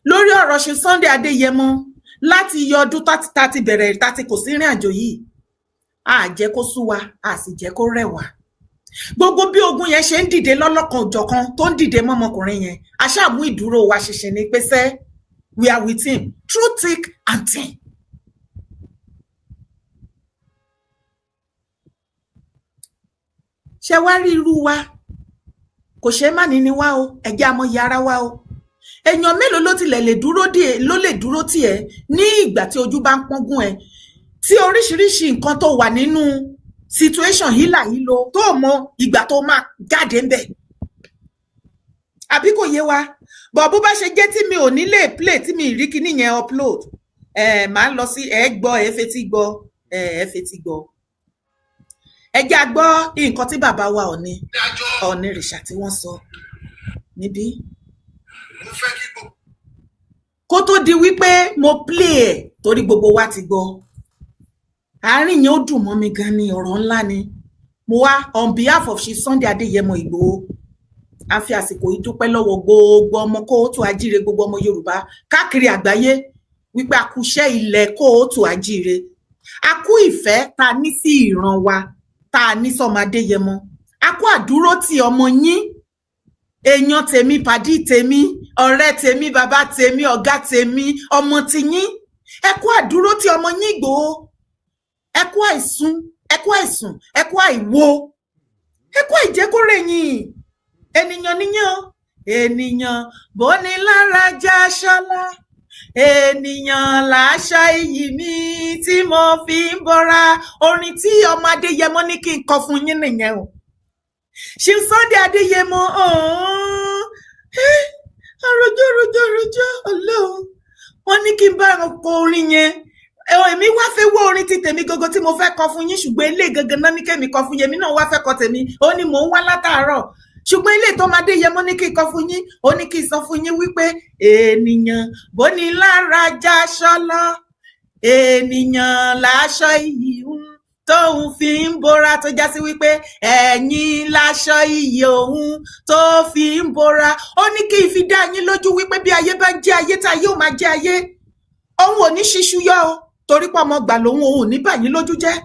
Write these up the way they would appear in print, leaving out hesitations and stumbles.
lórí ọ̀rọ̀ ṣe Sunday Adéyẹmọ láti iye ọdún tá ti bẹ̀rẹ̀ tá ti kò sí ìrìn àjò yìí, a jẹ́ kó sú wa, a sì jẹ́ kó rẹ̀ wá. Gbogbo bí ogun yẹn ṣe ń dìde lọ́lọ́kan òjọ̀kan tó ń dìde mọ́mọkùnrin yẹn, a ṣáà mú ìdúró wa ṣinṣin ni pé sẹ́ we are with him through thick and thin. Ṣé wá rí irú wa kò ṣe má ní wá o, ẹ̀jẹ̀ àmọ́ yàrá wa o. Èèyàn mélòó ló tilẹ̀ lè dúró tì ẹ́ ní ìgbà tí ojú bá ń pọ́ngún ẹ, tí oríṣiríṣi nǹkan tó wà nínú situation hílàhílo tó mọ ìgbà tó máa jáde ń bẹ̀. Àbí kò yé wa? Bọ̀ bó bá ṣe jẹ́ tí mi ò ní lè play tí mi rí kíní yẹn upload, máa lọ sí fetí gbọ́. Ẹ já gbọ́ nǹkan tí bàbá wa Ọọ̀ni Ìrìṣà tí wọ́n sọ níbí. Kó tó di wípé mo play ẹ̀ torí gbogbo wa ti gbọ́. Àárín yẹn ó dùn mọ́ mi gan ni, ọ̀rọ̀ ńlá ni. Mo wá on behalf of Chief Sunday Adéyẹmọ Ìgbòho, a fi àsìkò yìí dúpẹ́ lọ́wọ́ gbogbo ọmọ kóòtù àjíire, gbogbo ọmọ Yorùbá káàkiri àgbáyé wípé a kú iṣẹ́ ilẹ̀ kóòtù àjíire. A kú ìfẹ́ ta ní sí ìran wa, ta ní sọ́mọ Adéyẹmọ. A kú àdúró ti ọmọ yín, èèyàn tèmi, pàdí tèmi, ọ̀rẹ́ tèmi, bàbá tèmi, ọ̀gá tèmi, ọmọ tiyín. Ẹ kú àdúró ti ọmọ yín Ìgbòho. Ẹ kú àìsùn, ẹ kú àìwo, ẹ kú àìjẹ́kórèyìn. Ènìyàn níyàn, ènìyàn bó ní lára já ṣọlá, ènìyàn làṣà iyì mi tí mo fi ń bọ́ra. Orin tí ọmọ Adéyẹmọ ní kí n kọ fún yín nìyẹn o. Chief Sunday Adéyẹmọ, àròjọ Ọlọ́run, wọ́n ní kí n bá kọ orin yẹn. Èmi wá fẹ́ wọ orin ti tèmi gógó tí mo fẹ́ kọ fún yín, ṣùgbọ́n ilé gangan náà ní kẹ́mi kọ fún yín, èmi náà wá fẹ́ kọ tèmi, ó ní mò ń wá látàárọ̀. Ṣùgbọ́n ilé tó máa Adéyẹmọ ní kí n kọ fún yín, ó ní kí n sọ fún yín wípé ènìyàn bó ní lára já ṣọlá, ènìyàn láṣọ iyì tóun fi ń bora, tó já sí wípé ẹ̀yin láṣọ iyì òun tó fi ń bora. Ó ní kí n fi dá yín lójú wípé bí ayé bá jẹ́ ayé tá yóò máa jẹ́ ayé, òun ò ní ṣíṣú yọ o, torí pé ọmọ gbà lòun, òun ò ní bà yín lójú jẹ́.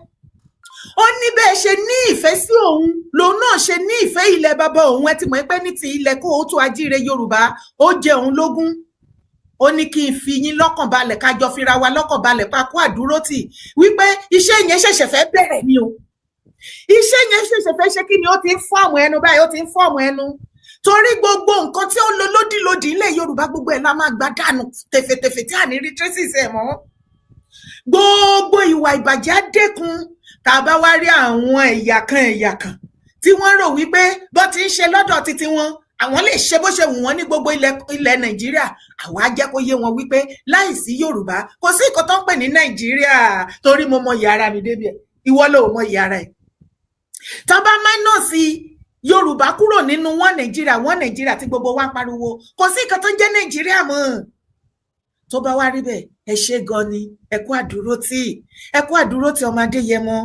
Ó ní bẹ́ẹ̀ ṣe ní ìfẹ́ sí òun lòun náà ṣe ní ìfẹ́ ilẹ̀ bàbá òun. Ẹ ti mọ̀ pé ní ti ilẹ̀ kóòtù àjíire Yorùbá ó jẹ òun lógún. Ó ní kí n fi yín lọ́kàn balẹ̀, kájọ fira wa lọ́kàn balẹ̀, pa kó àdúró tì wípé iṣẹ́ yẹn ṣẹ̀ṣẹ̀ fẹ́ bẹ̀rẹ̀ ni o. Iṣẹ́ yẹn ṣẹ̀ṣẹ̀ fẹ́ ṣe kí ni, ó ti ń fọ́ọ̀mù ẹnu báyìí, ó ti ń fọ́ọ̀mù ẹnu. Torí gbogbo nǹkan tí ó ń lo lódìlódì ilẹ̀ Yorùbá gbogbo ẹ̀ la máa gbá dànù tẹ̀fẹ̀tẹ̀fẹ̀ tí à ní rí traces ẹ̀ mọ́. Gbogbo ìwà ìbàjẹ́ á dẹ́kun. Tá a bá wá rí àwọn ẹ̀yà kan tí wọ́n rò wípé bó ti ń ṣe lọ́dọ̀ títí wọn, àwọn lè ṣe bó ṣe wù wọ́n ní gbogbo ilẹ̀ Nàìjíríà. Àwa jẹ́ kó yé wọn wípé láìsí Yorùbá kò sí nǹkan tó ń pè ní Nàìjíríà. Torí mo mọ ìyá ara mi débi ẹ̀, ìwọ ló mọ ìyá ara ẹ̀. Tá a bá mánọ̀sì Yorùbá kúrò nínú wọn Nàìjíríà tí gbogbo wa ń pariwo, kò sí nǹkan tó ń jẹ́ Nàìjíríà mọ́. Tó bá wá rí bẹ́ẹ̀, ẹ ṣé gan ni, ẹ kú àdúró tí ọmọ Adéyẹmọ.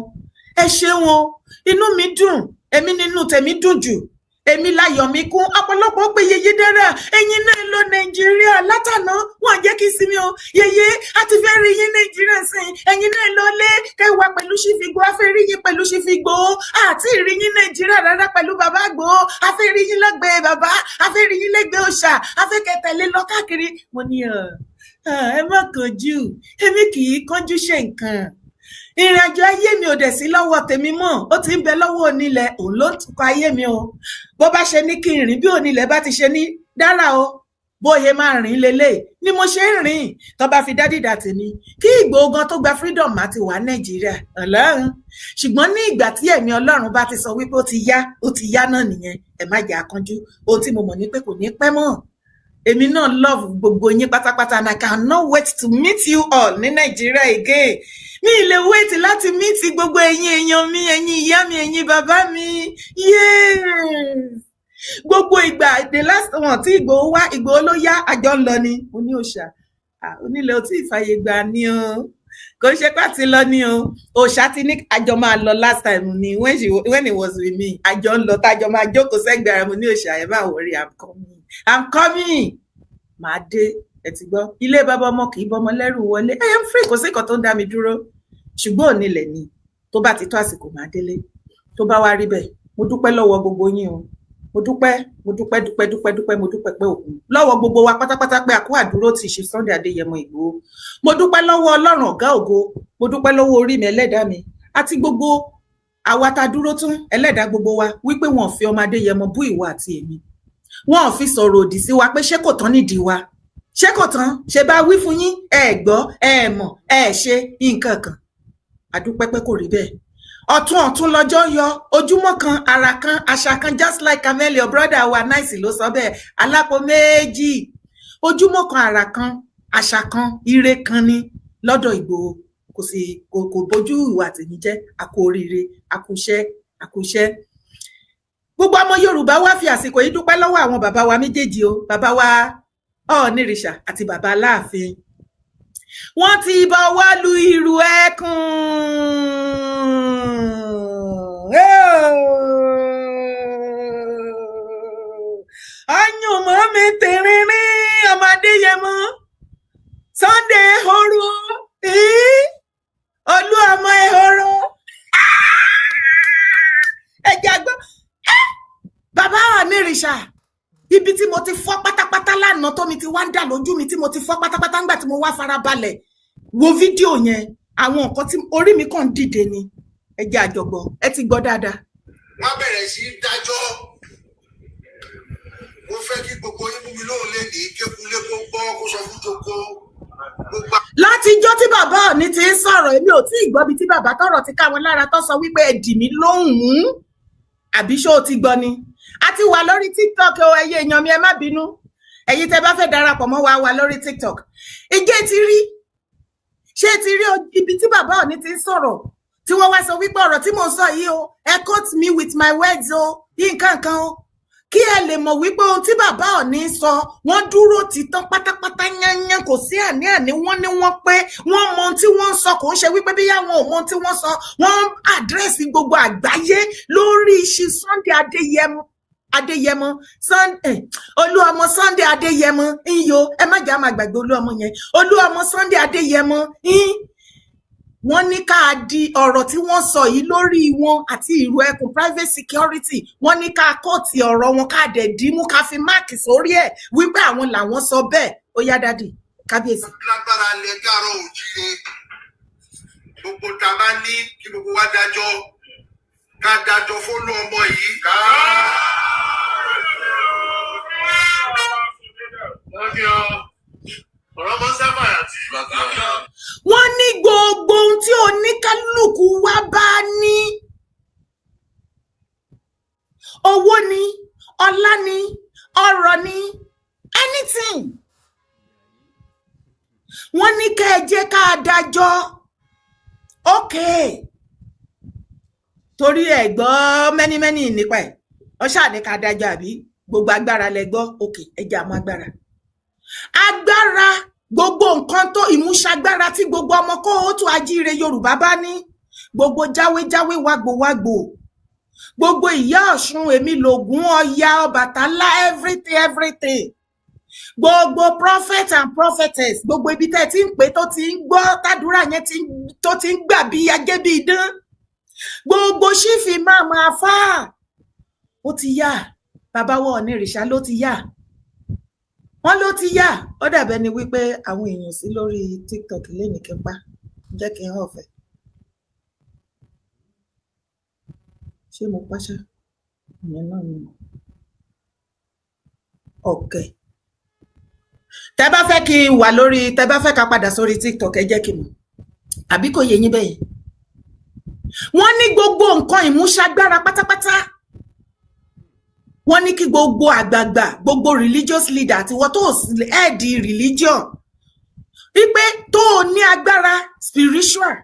Ẹ ṣé wọn, inú mi dùn, èmi nínú tèmi dùn jù, èmi láyọ̀ mi kún. Ọ̀pọ̀lọpọ̀ pé yeye dára, ẹ̀yin náà lọ Nàìjíríà látàná, wọn jẹ́ kí sinmi o. Yeye a ti fẹ́ rí yín Nàìjíríà sìn, ẹ̀yin náà lọ lé kẹwàá pẹ̀lú Chief Igboho, a fẹ́ rí yín pẹ̀lú Chief Igboho, àti rí yín Nàìjíríà rárá pẹ̀lú bàbá Igboho, a fẹ́ rí yín lẹ́gbẹ̀ẹ́ bàbá, a fẹ́ rí yín lẹ́gbẹ̀ẹ́ òòṣà, a fẹ́ kẹtẹ̀lé lọ káàkiri. Mo ní ẹ má kánjú, èmi kì í kánjú ṣe nǹkan. Ìrìnàjò ayé mi ò dẹ̀ sí lọ́wọ́ tèmi mọ́, ó ti ń bẹ lọ́wọ́ onílẹ̀, òun ló ń tukọ̀ ayé mi o. Bó bá ṣe ní kí n rìn bí onílẹ̀ bá ti ṣe ní dára o, bóyá máa rìn lélẹ̀ ni mo ṣe ń rìn. Tó bá fi dádìdà tèmi kí Ìgbòho gan tó gba freedom má ti wà Nàìjíríà Ọlọ́run. Ṣùgbọ́n ní ìgbà tí ẹ̀mí Ọlọ́run bá ti sọ wípé ó ti yá náà nìyẹn, ẹ má jẹ́ àkánjú. Ohun tí mo mọ̀ ní pé kò ní pẹ́ mọ́. Èmi náà love gbogbo yín pátápátá, and I cannot wait to meet you all ní Nàìjíríà again. Mi lè wait láti meet gbogbo ẹ̀yin èèyàn mi, ẹ̀yin ìyá mi, ẹ̀yin bàbá mi. Yes. Gbogbo ìgbà the last one tí Ìgbòho wá, Ìgbòho ló yá, àjọ ń lọ ni. Mo ní òòṣà, onílẹ̀ ò tí ì fàyè gbà ni o. Kò ṣe pàtí lọ ni o. Òòṣà ti ní àjọ máa lọ last time ni when it was with me. Àjọ ń lọ tájọ máa jókòó sẹ́gbẹ̀ẹ́ ara. Mo ní òòṣà, ẹ má worry, I'm coming. Màá dé, ẹ ti gbọ́ ilé bàbá ọmọ kì í bọ́mọ lẹ́rù wọlé I am free kò sí nǹkan tó ń dá mi dúró ṣùgbọ́n onílẹ̀ ni tó bá ti tó àsìkò máa délé tó bá wá rí bẹ́ẹ̀ mo dúpẹ́ lọ́wọ́ gbogbo yín o mo dúpẹ́ mo dúpẹ́ pé òkú lọ́wọ́ gbogbo wa pátápátá pé àkó àdúró ti ṣe Sunday Adéyẹmọ Ìgbòho mo dúpẹ́ lọ́wọ́ Ọlọ́run ọ̀gá ògo mo dúpẹ́ lọ́wọ́ orí mi ẹlẹ́dàá mi àti gbogbo àwa tá dúró tún ẹlẹ́dàá gbogbo wa wípé wọn ò fi ọmọ Adéyẹmọ bú ìwà àti èmi wọn ò fi sọ̀rọ̀ òdì sí wa pé ṣé kò tán nídìí wa ṣé kò tán ṣe bá wí fún yín ẹ gbọ́ ẹ mọ̀ ẹ ṣe nǹkan kan àdúpẹ́ pé kò rí bẹ́ẹ̀ ọ̀tún lọ́jọ́ yọ ojúmọ́ kan ara kan àṣà kan just like Camel your brother wa nice ló sọ bẹ́ẹ̀ alápò méjì ojúmọ́ kan ara kan àṣà kan ire kan ni lọ́dọ̀ Ìgbòho kò sí kò bójú ìwà tèmi jẹ́ àkó oríire àkúṣẹ́ gbogbo ọmọ Yorùbá wá fi àsìkò yìí dúpẹ́ lọ́wọ́ àwọn bàbá wa méjèèjì o bàbá wa Ọ̀ọ̀nìrìṣà àti bàbá Aláàfin wọ́n ti bá wá lu ìlú ẹkùn ọyùnmọ́ mi tìrìnrìn ọmọ Adéyẹmọ Sunday ehoro olú ọmọ ehoro ẹjẹ gbọ́ bàbá Ọ̀ọ̀nìrìṣà ibi tí mo ti fọ́ pátápátá lánàá tó mi ti wá ń dà lójú mi tí mo ti fọ́ pátápátá ńgbà tí mo wá farabalẹ̀ wo fídíò yẹn àwọn nǹkan tí orí mi kàn dìde ni ẹ jẹ́ àjọgbọ́ ẹ ti gbọ́ dáadáa. wọ́n bẹ̀rẹ̀ sí í dájọ́ mo fẹ́ kí gbogbo yín mú mi lóhùn lé ní kékulé kó gbọ́ kó sọ fún joko gbogbo. látijọ́ tí bàbá Ọọ̀ni ti ń sọ̀rọ̀ èmi ò tí ì gbọ́ bí tí bàbá tọ̀rọ̀ ti ká wọn lára tó sọ wípé ẹ dì mí lóhùn àbí ṣó o ti gbọ́ ni a ti wà lórí TikTok o ẹyẹ èèyàn mi ẹ má bínú ẹ̀yin tẹ́ bá fẹ́ darapọ̀ mọ́ wa wà lórí TikTok ìjẹ́ ti rí ṣé ti rí ibi tí bàbá Ọọ̀ni ti ń sọ̀rọ̀ tí wọ́n wá sọ wípé ọ̀rọ̀ tí mò ń sọ yìí o ẹ quote me with my words o nǹkan kan o kí ẹ lè mọ̀ wípé ohun tí bàbá Ọọ̀ni sọ wọ́n dúró títán pátápátá yányán kò sí àní-àní wọ́n ní wọ́n pé wọ́n mọ ohun tí wọ́n ń sọ kò ń ṣe wípé bí yá wọn ò mọ ohun tí wọ́n sọ wọ́n àdírẹ́sì gbogbo àgbáyé lórí iṣẹ́ Sunday Adéyẹmọ Olúọmọ Sunday Adéyẹmọ iyo ẹ má jà máa gbàgbé Olúọmọ yẹn Olúọmọ Sunday Adéyẹmọ wọ́n ní ká di ọ̀rọ̀ tí wọ́n sọ yìí lórí wọn àti ìlú ẹkùn private security wọ́n ní ká kóòtì ọ̀rọ̀ wọn ká dẹ̀ dìímú ká fi máàkì sórí ẹ̀ wípé àwọn làwọn sọ bẹ́ẹ̀ ó yá dádì kábíyèsí. lágbára lẹ káàárọ̀ oòjíire gbogbo tá a bá ní kí gbogbo wa dájọ́ ká dájọ́ fún ọmọ yìí ká. wọ́n ní gbogbo ohun tí oníkálùkù wa bá ní owó ni ọlá ni ọrọ̀ ni anything wọ́n ní ká ẹ jẹ́ ká dájọ́ okay torí ẹ gbọ́ mẹ́nímẹ́ní nípa ẹ̀ ọṣà ní ká dájọ́ àbí gbogbo agbára lẹ gbọ́ okay ẹ jẹ́ àmọ́ agbára gbogbo nǹkan tó ìmúṣagbára tí gbogbo ọmọ kóòtù ajíire Yorùbá bá ní gbogbo jáwéjáwé wágbòwágbò gbogbo ìyá Ọ̀ṣun èmi lògún Ọya Ọbàtálá everything gbogbo prophet and prophetess gbogbo ibi tẹ́ ti ń pè tó ti ń gbọ́ tàdúrà yẹn tó ti ń gbà bí ajé bí idán gbogbo ṣífì máa máa fà ó ti yá bàbá wa Ọ̀ọ̀nìrìṣà ló ti yá wọ́n ló ti yá ó dàbẹ́ ni wípé àwọn èèyàn sí lórí TikTok lẹ́nìí kí n pa jẹ́ kí n hàn ọ̀fẹ́ ṣé mo pàṣẹ ìyẹn náà ni ọ̀kẹ́ tẹ́ bá fẹ́ kí n wà lórí tẹ́ bá fẹ́ ká padà sórí TikTok ẹ jẹ́ kí n mọ̀ àbí kò yé yín bẹ́yẹn wọ́n ní gbogbo nǹkan ìmúṣagbára pátápátá wọ́n ní kí gbogbo àgbààgbà gbogbo religious leader àti wọ́n tó ẹ̀ẹ́dì religion wípé tó ní agbára spiritual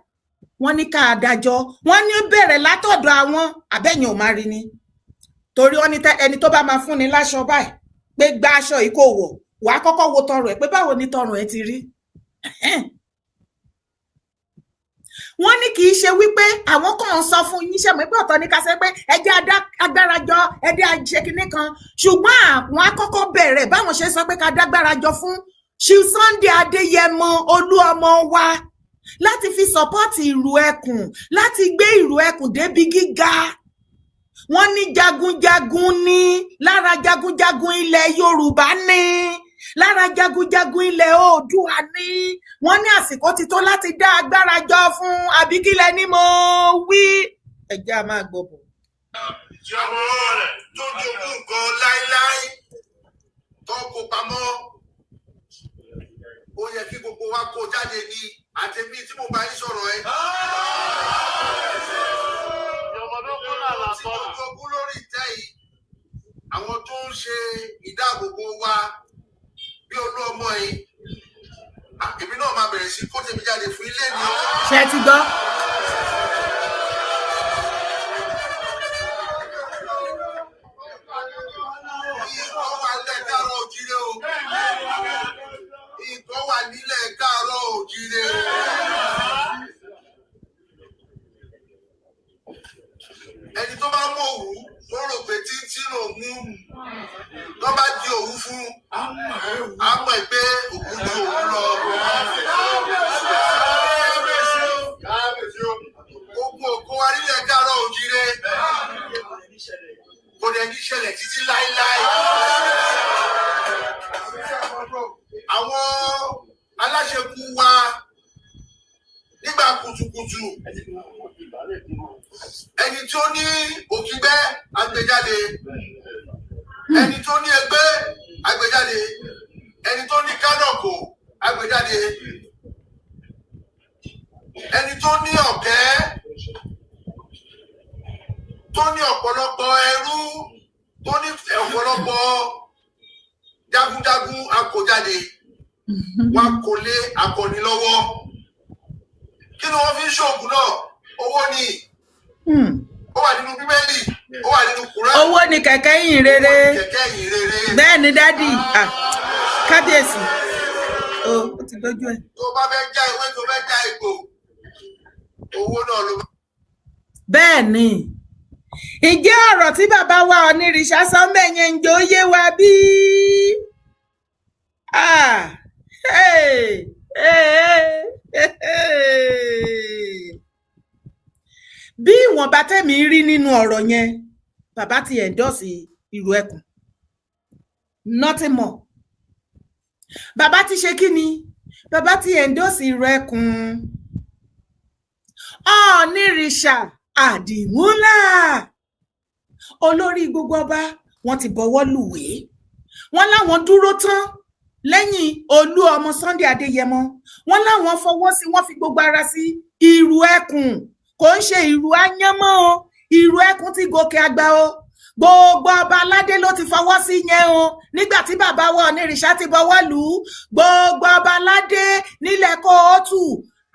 wọ́n ní ká adájọ́ wọ́n ní bẹ̀rẹ̀ látọ̀dọ̀ àwọn abẹ́yìn ò máa rí ni torí wọ́n ní ẹni tó bá máa fún ni láṣọ báyìí pé gba aṣọ yìí kò wọ̀ wàá kọ́kọ́ wo tọrùn ẹ̀ pé báwo ni tọrùn ẹ̀ ti rí wọ́n ní kì í ṣe wípé àwọn kan ń sọ fún yín ṣe mọ̀ pé ọ̀tọ̀ ní ká ṣe pé ẹjẹ́ agbára jọ ẹdẹ àṣekínní kan ṣùgbọ́n àwọn akọ́kọ́ bẹ̀rẹ̀ báwọn ṣe sọ pé ká dágbára jọ fún Chief Sunday Adéyẹmọ Olúọmọ wa láti fi sọ́pọ́ọ̀tì Ìrù Ẹkùn, láti gbé Ìrù Ẹkùn débi gíga. Wọ́n ní jagunjagun ní lára jagunjagun ilẹ̀ Yorùbá ní lára jagunjagun ilẹ̀ Oòduà ní. Wọ́n ní àsìkò ti tó láti dá agbára jọ fún àbíkílẹ̀ ní mo wí. Ẹ jẹ́ a máa gbọ́ bọ̀. Ìjọba tó jogún gan láíláí tó kó pamọ́. Ó yẹ kí gbogbo wa kó jáde ní àtẹ̀mí tí mo bá yín sọ̀rọ̀ ẹ. Tí mo jogún lórí ìtẹ́ yìí, àwọn tó ń ṣe ìdáàbòbò wa bí Olúọmọ yìí, èmi náà máa bẹ̀rẹ̀ sí kó tèmi jáde fún ilé mi. Ṣé ti gbọ́? Ìtọ́ wà nílẹ̀ Káàárọ̀ Oòjíire. Ẹni tó bá mọ òwú tó rò pé títí ló mú tó bá di òwú fún á mọ̀ pé òwú ni òwú lọ. Gbogbo òkú wa nílẹ̀ Káàárọ̀ Oòjíire kò dẹ̀ ní ṣẹlẹ̀ títí láéláé. Àwọn aláṣekú wa nígbà kùtùkùtù ẹni tó ní òkìgbẹ́ agbèjáde, ẹni tó ní ẹgbẹ́ agbèjáde, ẹni tó ní kánọ̀kò agbèjáde, ẹni tó ní ọ̀kẹ́, tó ní ọ̀pọ̀lọpọ̀ ẹrú, tó ní ọ̀pọ̀lọpọ̀ jagunjagun akójáde. Wọ́n kò lé akọni lọ́wọ́. Kí ni wọ́n fi ń ṣoògùn náà? Owó ni. Ó wà nínú Bíbélì, ó wà nínú Kùránì. Owó ni kẹ̀kẹ́ ìyìn rere. Kẹ̀kẹ́ ìyìn rere. Bẹ́ẹ̀ ni dádì. Kábíyèsí. Ó ti gbójú ẹ̀. Tó bá fẹ́ já ìwé, tó fẹ́ já egbò, owó náà ló. Bẹ́ẹ̀ ni. Ǹjẹ́ ọ̀rọ̀ tí bàbá wa Onírìṣà sọ mẹ́yẹn ń jẹ́ ó yé wa bí? Bí ìwọ̀nba tẹ́mi rí nínú ọ̀rọ̀ yẹn, bàbá ti endorse Ìrù Ẹkùn, nothing more. Bàbá ti ṣe kí ni? Bàbá ti endorse Ìrù Ẹkùn. Onírìṣà Àdìmúlà, olórí gbogbo ọba, wọ́n ti bọwọ́ lùwé. Wọ́n láwọn dúró tán lẹ́yìn Olúọmọ Sunday Adéyẹmọ. Wọ́n láwọn fọwọ́ sí, wọ́n fi gbogbo ara sí Ìrù Ẹkùn. Kò ń ṣe ìrù Ayánmọ́ o, Ìrù Ẹkùn ti gòkè àgbà o. Gbogbo ọba aládé ló ti fọwọ́ sí yẹn o. Nígbà tí bàbá wa Onírìṣà ti bọwọ́ lù ú, gbogbo ọba aládé nílẹ̀ Kóòtù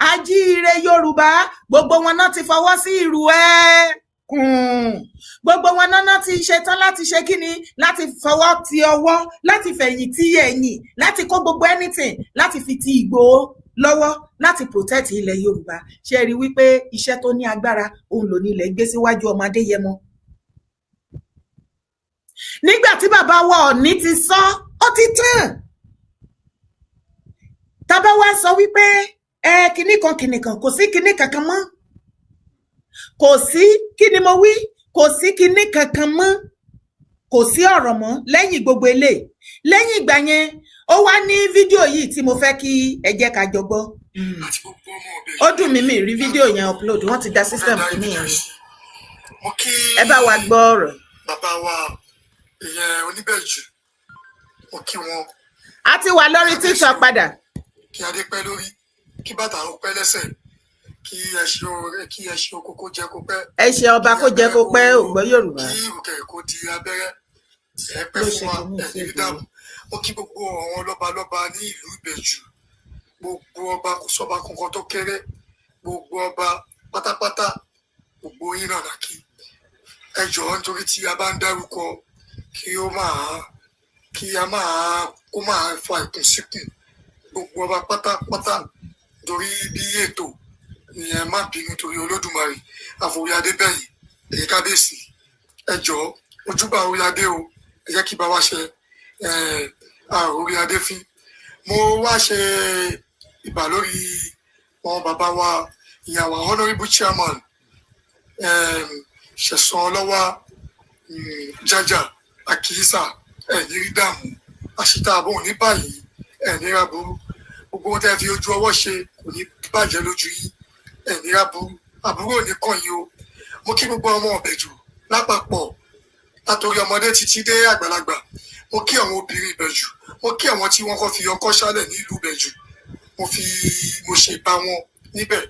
Ajíire Yorùbá, gbogbo wọn náà ti fọwọ́ sí Ìrù Ẹkùn. Gbogbo wọn náà ti ṣetán láti ṣe kíni, láti fọwọ́ ti ọwọ́, láti fẹ̀yìn ti ẹ̀yìn, láti kó gbogbo anything, láti fi ti Ìgbòho lọ́wọ́, láti protect ilẹ̀ Yorùbá. Ṣé rí wípé iṣẹ́ tó ní agbára òun ló ní ilẹ̀ gbé síwájú ọmọ Adéyẹmọ. Nígbà tí bàbá wa Ọọ̀ni ti sọ, ó ti tán. Tábá wá sọ wípé kinní kan kò sí kinní kankan mọ́. Kò sí, kí ni mo wí? Kò sí kinní kankan mọ́. Kò sí ọ̀rọ̀ mọ́ lẹ́yìn gbogbo eléyìí. Lẹ́yìn ìgbà yẹn, ó wá ní fídíò yìí tí mo fẹ́ kí ẹ jẹ́ ká jọ gbọ́. Ó dùn mí, mi rí fídíò yẹn upload, wọ́n ti da system kìíní yẹn. Ẹ bá wa gbọ́ ọ̀rọ̀. Bàbá wa ìyẹn Oníbẹ̀jú, mo kí wọn. A ti wà lórí TikTok padà. Kí adé pẹ́ lórí, kí bàtà ó pẹ́ lẹ́sẹ̀, kí ẹṣin oko kó jẹ kó pẹ́. Ẹṣin ọba kó jẹ kó pẹ́, ò gbọ́ Yorùbá. Kí ìrùkẹ̀rẹ̀ kó di abẹ́rẹ́, ẹ pẹ́ fún wa, ẹ̀yìn dààmú. Mo kí gbogbo àwọn lọ́balọ́ba ní ìlú Ìbẹ̀jú, gbogbo ọba kò sọ́ba kankan tó kéré, gbogbo ọba pátápátá, gbogbo yín náà kí. Ẹ jọ̀ọ́ nítorí tí a bá ń dárúkọ kó máa fa ìkùnsíkùn, gbogbo ọba pátápátá torí bí ètò ìyẹn má bínú torí Olódùmarè àforí adé bẹ̀yìn èyí kábíyèsí. Ẹ jọ̀ọ́ ojúbà orí adé o, ẹ jẹ́ kí bá wá ṣe orí adé fín. mo wá ṣe ìbà lórí wọn bàbá wa ìyàwó honourable chairman Ṣẹ̀san Ọlọ́wà Jájà Àkíyísà ẹ̀ní rí dààmú àṣìta àbọ̀ ní báyìí ẹ̀ní ráburú gbogbo ohun tẹ́ fi ojú ọwọ́ ṣe kò ní bàjẹ́ lójú yín ẹ̀ní ráburú àbúrò ò ní kàn yín o. Mo kí gbogbo ọmọ Ìbẹ̀jú lápapọ̀ látòrí ọmọdé títí dé àgbàlagbà. Mo kí àwọn obìnrin Ìbẹ̀jú, mo kí àwọn tí wọ́n kọ́ fi ọkọ́ ṣálẹ̀ ní ìlú Ìbẹ̀jú, mo ṣe bá wọn níbẹ̀.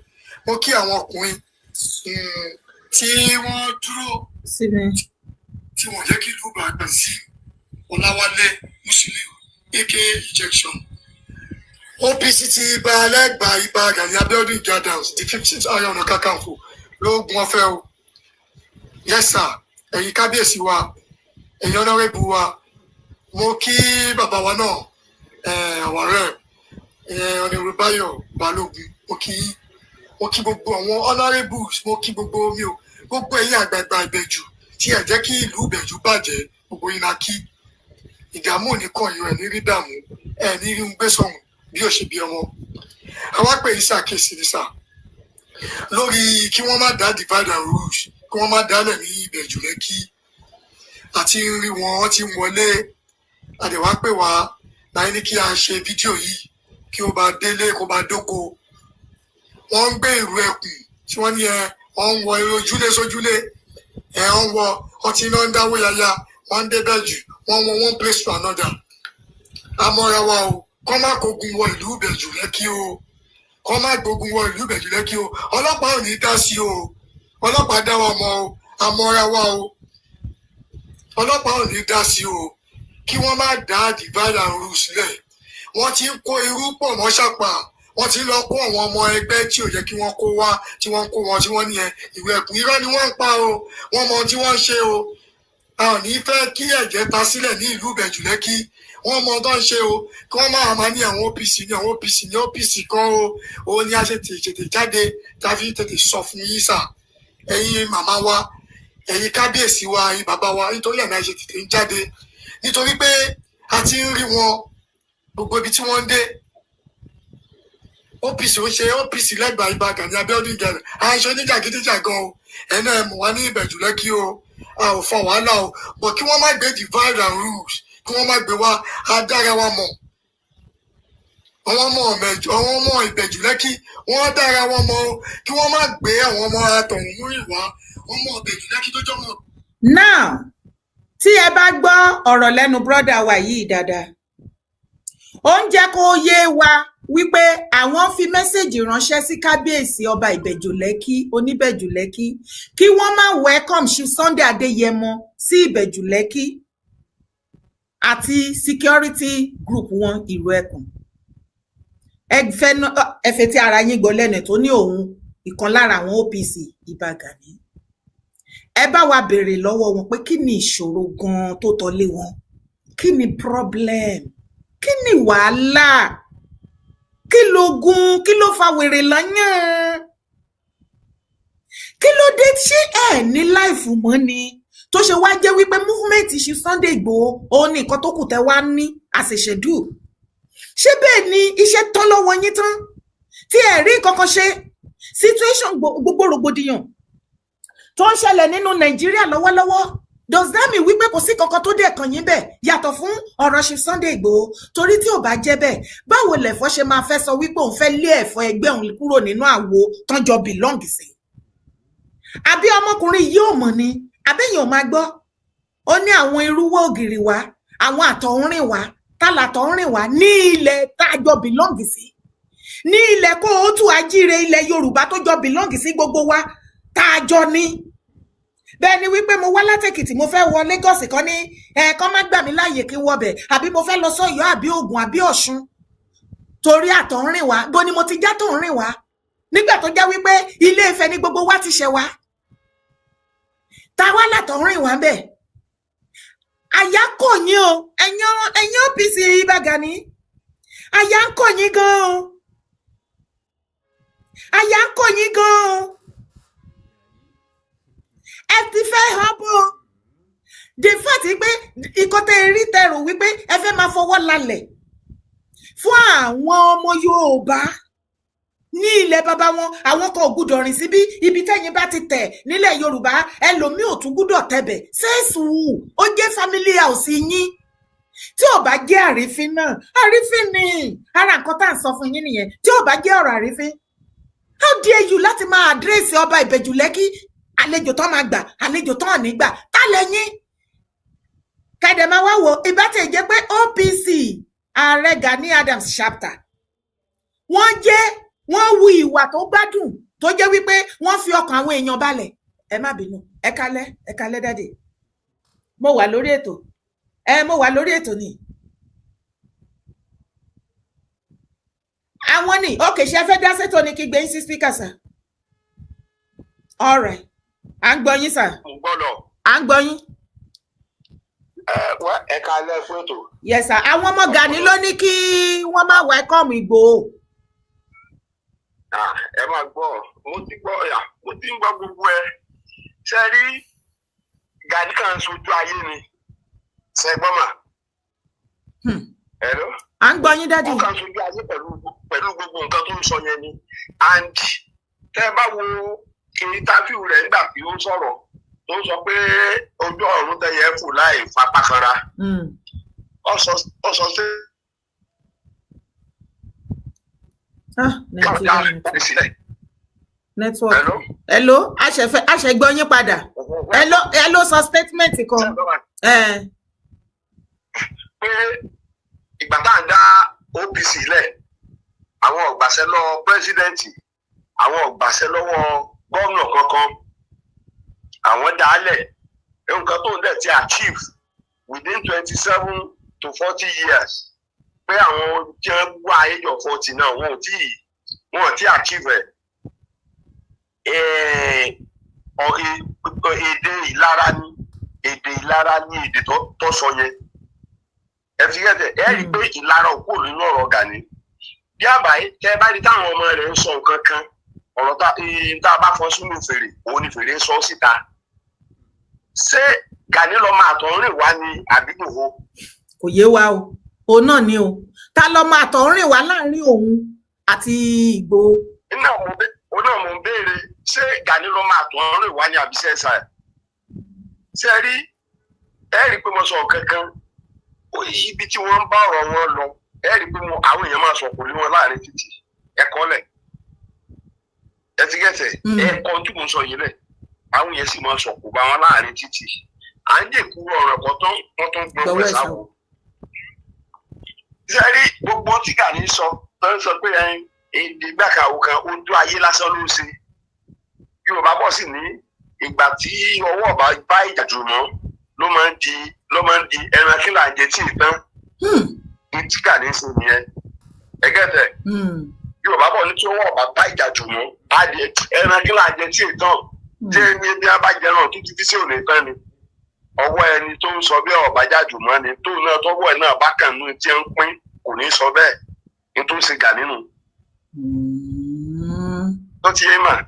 Mo kí àwọn ọkùnrin tí wọ́n dúró tí wọ́n jẹ́ kí ìlú bàgbà sí Ọláwálé Musiliu aka Ejection. OPC ti Ìbà Ẹlẹ́gbà Ìbà Gani Abiodun Adams the 15th Ààrẹ Ọ̀nà Kakanfò lóògùn ọ̀fẹ́ o. Yes sir, ẹ̀yin kábíyèsí wa, ẹ̀yin honorable wa, mo kí bàbá wa náà àwọn ọ̀rẹ́ Honorable Báyọ̀ Balógun, mo kí gbogbo àwọn honorables, mo kí gbogbo mi o, gbogbo ẹ̀yin àgbààgbà Ìbẹ̀jú tí ẹ jẹ́ kí ìlú Ìbẹ̀jú bàjẹ́, gbogbo yín la kí. Ìdààmú ò ní kàn yín, ẹ̀ ní rí dààmú, ẹ̀ ní rí ń gbé sọ̀hún bí ó ṣe bí ọmọ. Àwa pè yín ṣàkíyèsí ní sà lórí kí wọ́n má dá divide and rules, kí wọ́n má dálẹ̀ ní Ìbẹ̀jú Lẹ́kì àti rí wọn ti wọlé. Àdẹ̀wá pè wá láì ní kí a ṣe fídíò yìí kí ó bá délé kó bá dóko. Wọ́n ń gbé ìrù ẹkùn tí wọ́n ní wọ́n ń wọ ojúlé sójúlé wọ́n wọ ọtí iná ń dáwó yaya, wọ́n ń dé Ìbẹ̀jú, wọ́n wọ one place to another. Àmọ́ra wa o, kọ́ má kógun wọ ìlú Ìbẹ̀jú Lẹ́kì o, kọ́ má gbógun wọ ìlú Ìbẹ̀jú Lẹ́kì o. Ọlọ́pàá ò ní dá sí o, ọlọ́pàá dá wa mọ̀ o, àmọ́ra wa o, ọlọ́pàá ò ní dá sí o. Kí wọ́n má dá divide and rule sílẹ̀. Wọ́n ti ń kó irú pọ̀ mọ́ ṣàpà, wọ́n ti lọ kó àwọn ọmọ ẹgbẹ́ tí ò yẹ kí wọ́n kó wá, tí wọ́n kó wọn tí wọ́n ní ìwé ẹ̀kún. Irọ́ ni wọ́n ń pa o, wọ́n mọ ohun tí wọ́n ń ṣe o. A ò ní fẹ́ kí ẹ̀jẹ̀ ta sílẹ̀ ní ìlú Ìbẹ̀jú Lẹ́kì, wọ́n mọ ohun tó ń ṣe o. Kí wọ́n máa ní àwọn OPC ní àwọn OPC ní OPC kan o. Òun ni a ṣe tètè jáde tàbí tètè sọ fún yín sà, ẹ̀yin màmá wa, ẹ̀yin kábíyèsí wa, ẹ̀yin bàbá wa, nítorí ẹ̀ náà ṣe tètè ń jáde, nítorí pé a ti ń rí wọn gbogbo ibi tí wọ́n ń dé. OPC ó ṣe OPC lẹ́gbàá Ìbà Gani Abiodun Gani àìṣe oníjàgídíjàgan o, ẹ̀nà ẹ̀mú wa ní Ìbẹ̀jú Lẹ́kì o, a ò fa wàhálà o, bọ̀ kí wọ́n má gbé divide and rules, kí wọ́n má gbé wa adára wa mọ̀. Àwọn ọmọ Ìbẹ̀jú Lẹ́kì wọ́n dára wọn mọ̀ o, kí wọ́n má gbé àwọn ọmọ àtọ̀hún mú ìwà ọmọ Ìbẹ̀jú Lẹ́kì tó jọmọ. Now tí ẹ bá gbọ́ ọ̀rọ̀ lẹ́nu brọ́dà wa yìí dáadáa, ó ń jẹ́ kó yé wa wípé àwọn fi mẹ́sẹ̀jì ránṣẹ́ sí kábíyèsí ọba Ìbẹ̀jú Lẹ́kì, Oníbẹ̀jú Lẹ́kì, kí wọ́n má welcome Chief Sunday Adéyẹmọ sí Ìbẹ̀jú Lẹ́kì àti security group wọn ìró ẹkùn. Ẹfẹ̀ tí ara yín gbọ́ lẹ́nu tó ní òun ìkan lára àwọn OPC Ìbà Gani. Ẹ bá wa béèrè lọ́wọ́ wọn pé kí ni ìṣòro gan tó tọ́lé wọn, kí ni problem, kí ni wàhálà, kí lógun, kí ló fa wèrè lọ́yàn, kí ló dé ṣé ẹ ní láìfù mọ́ ni tó ṣe wá jẹ́ wípé movement ṣe Sunday Igboho òun ní nǹkan tó kù tẹ́ wá ní àṣẹṣẹdù. Ṣé bẹ́ẹ̀ ni iṣẹ́ tán lọ́wọ́ yín tán tí ẹ rí kankan ṣe? Situation gbogbo rògbòdìyàn tó ń ṣẹlẹ̀ nínú Nàìjíríà lọ́wọ́lọ́wọ́, does that mean wípé kò sí kankan tó dé kàn yín bẹ́ẹ̀ yàtọ̀ fún ọ̀rọ̀ Chief Sunday Igboho? Torí tí ò bá jẹ́ bẹ́ẹ̀, báwo lẹ̀fọ́ ṣe máa fẹ́ sọ wípé òun fẹ́ lé ẹ̀fọ́ ẹgbẹ́ òun kúrò nínú àwo tán jọ belong sí? Àbí ọmọkùnrin yìí ò mọ̀ ni? Àbẹ́yìn ò máa gbọ́? Ó ní àwọn irúwọ́ ògiri wa, àwọn àtọ̀húnrìn wa, tálàtọ̀húnrìn wa ní ilẹ̀ tá a jọ belong sí, ní ilẹ̀ Kóòtù Àjíire ilẹ̀ Yorùbá tó jọ belong sí gbogbo wa tá a jọ ní. Bẹ́ẹ̀ ni wípé mo wá látèkìtì mo fẹ́ wọ Lagos kan ní ẹ̀ẹ̀kan má gbà mí láàyè kí n wọbẹ̀, àbí mo fẹ́ lọ sọ́yọ́ àbí Ògùn àbí Ọ̀ṣun torí àtọ̀húnrìn wa. Bó ni mo ti já tọ̀húnrìn wa nígbà tó jẹ́ wípé Ilé Ifẹ̀ ni gbogbo wa ti ṣẹ̀ wá, ta wá látọ̀húnrìn wa bẹ́ẹ̀. Àyà ń kò yín o, ẹ̀yin OPC Ìbà Gani, àyà ń kò yín gan o, àyà ń kò yín gan o. Ẹ ti fẹ́ hàn bó the fact pé ìkọ́tẹ́ rí tẹrù wípé ẹ fẹ́ máa fọwọ́ lálẹ̀ fún àwọn ọmọ Yorùbá ní ilẹ̀ bàbá wọn. Àwọn kan ò gbúdọ̀ rìn síbí, ibi tẹ́yin bá ti tẹ̀ nílẹ̀ Yorùbá ẹlòmíì ò tún gbúdọ̀ tẹ̀bẹ̀. Sẹ́ẹ̀sù ó jẹ́ family house yín. Tí ò bá jẹ́ àrífín náà, àrífín ni ara nǹkan tá à ń sọ fún yín nìyẹn. Tí ò bá jẹ́ ọ̀rọ̀ àrífín, how dare you láti máa àdírẹ́sì ọba Ìbẹ̀jú Lẹ́kì, àlejò tó máa gbà, àlejò tó ò ní gbà, tá lẹ́yìn. Kẹ̀dẹ̀ máa wá wò ìbátẹ̀ jẹ́ pé OPC Ààrẹ Gani Adams chapter wọ́n wu ìwà tó gbádùn tó jẹ́ wípé wọ́n fi ọkàn àwọn èèyàn balẹ̀. Ẹ má bínú, ẹ kálẹ́ dáde. Mo wà lórí ètò ni. Àwọn ni ókè ṣe fẹ́ dá sétò ní kí gbé yín sí speaker sir. All right. À ń gbọ́ yín sir. À ń gbọ́ yín. Ẹ kálẹ́ fún ètò. Yes sir. Àwọn ọmọ Gani ló ní kí wọ́n má welcome Ìgbòho. Ẹ máa gbọ́, mo ti ń gbọ́ gbogbo ẹ. Ṣé rí Gani kan sojú ayé ni? Ṣé gbọ́ mà? Hello? À ń gbọ́ yín dádì. Wọ́n kan sojú ayé pẹ̀lú gbogbo nǹkan tó ń sọ yẹn ni. And tẹ́ ẹ bá wo interview rẹ̀ nígbà tí ó ń sọ̀rọ̀ tó ń sọ pé ojú ọ̀run tẹ̀yẹ fò láì fapá kanra. Ó sọ sí. Network. Hello, àṣẹgbọ́ yín padà. Hello sọ statement kan. Pé ìgbà tá à ń dá OPC lẹ̀, àwọn ọ̀gbàṣẹ lọ pírẹ́sídẹ́ǹtì, àwọn ọ̀gbàṣẹ lọ́wọ́ gómìnà kankan, àwọn dálẹ̀ nǹkan tó ń dẹ̀ ti achieve within 27 to 40 years. Pé àwọn tí wọ́n wá age of 40 náà wọn ò tí achieve ẹ̀. Èdè ìlara ní èdè tó sọ yẹn. Ẹ fi gẹ́gẹ́ ẹ rí i pé ìlara òkú nínú ọ̀rọ̀ Gani. Bí àbáyé tẹ́ bá rí táwọn ọmọ rẹ̀ ń sọ nǹkan kan, ọ̀rọ̀ tá a bá fọ́n sínú fèrè, òun ni fèrè ń sọ síta. Ṣé Gani lọ máa tọ̀ ń rìn wá ní àbígbòho? Kò yé wa o. Òun náà ni o. Ta lọ máa tọ̀ ń rìn wá láàrin òun àti Ìgbòho? Òun náà mo ń béèrè, ṣé Gani lọ máa tọ̀ ń rìn wá ní àbíṣẹ́ ẹ̀sà ẹ̀? Ṣé ẹ rí pé mo sọ kankan, ibi tí wọ́n ń bá ọ̀rọ̀ wọn lọ, ẹ rí pé àwọn èèyàn máa sọ kò lé wọn láàrin títì, ẹ̀kọ́ lẹ̀. Ẹ ti gẹ̀tẹ̀, ẹ̀kọ́ tí mo sọ yìí lẹ̀, àwọn èèyàn sì máa sọ kò bá wọn láàrin títì. À ń dèkú ọ̀rọ̀ ẹ̀kọ́ tán, wọ́n tún gbọ́ pẹ̀ sáwọ́. Ṣé rí gbogbo tí Gani sọ tó ń sọ pé èdè gbàkàwò kan ojú ayé lásán ló ń ṣe. Yorùbá bọ̀ sí ní ìgbà tí ọwọ́ ọba bá ìjà jù mọ́ ló máa ń di ẹran kí là ń jẹ tí ì tán. Ní tí Gani ṣe nìyẹn. Ẹgẹ́tẹ̀. Yorùbá bọ̀ ní tí ọwọ́ ọba bá ìjà jù mọ́ ẹran kí là ń jẹ tí ì tán. Tí ẹni bí a bá jẹ náà títí tí sí òní tán ni. Ọwọ́ ẹni tó ń sọ bí ọba jájú mọ́ ni tó náà tọ́wọ́ ẹ̀ náà bá kàn ní tí ń pín kò ní sọ bẹ́ẹ̀ ní tó ń ṣe Gani nù. Tó ti yé mà.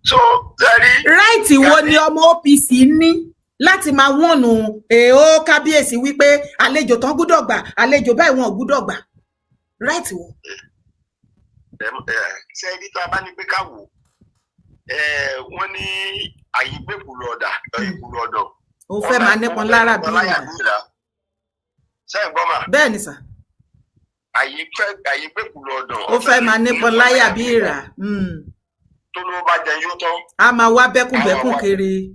So sẹ́rí. Ráìtì wo ni ọmọ OPC ní láti máa wọ̀nù èèó kábíyèsí wípé àlejò tán gbúdọ̀ gbà, àlejò báyìí wọn ò gbúdọ̀ gbà? Ráìtì wo? Sẹ́rí tá a bá ní pé ká wò wọ́n ní àyè gbẹ̀kùlù ọ̀dà ìkùlù ọ̀dọ̀. Ó fẹ́ máa nípọn lára bí ìlà. Sẹ́yìn gbọ́ mà. Bẹ́ẹ̀ ni sà. Àyè gbẹ̀kùlù ọ̀dọ̀. Ó fẹ́ máa nípọn láyà bí ìrà. Tó ló bá jẹ yóò tán. A máa wá bẹ́kùnbẹ́kùn kiri.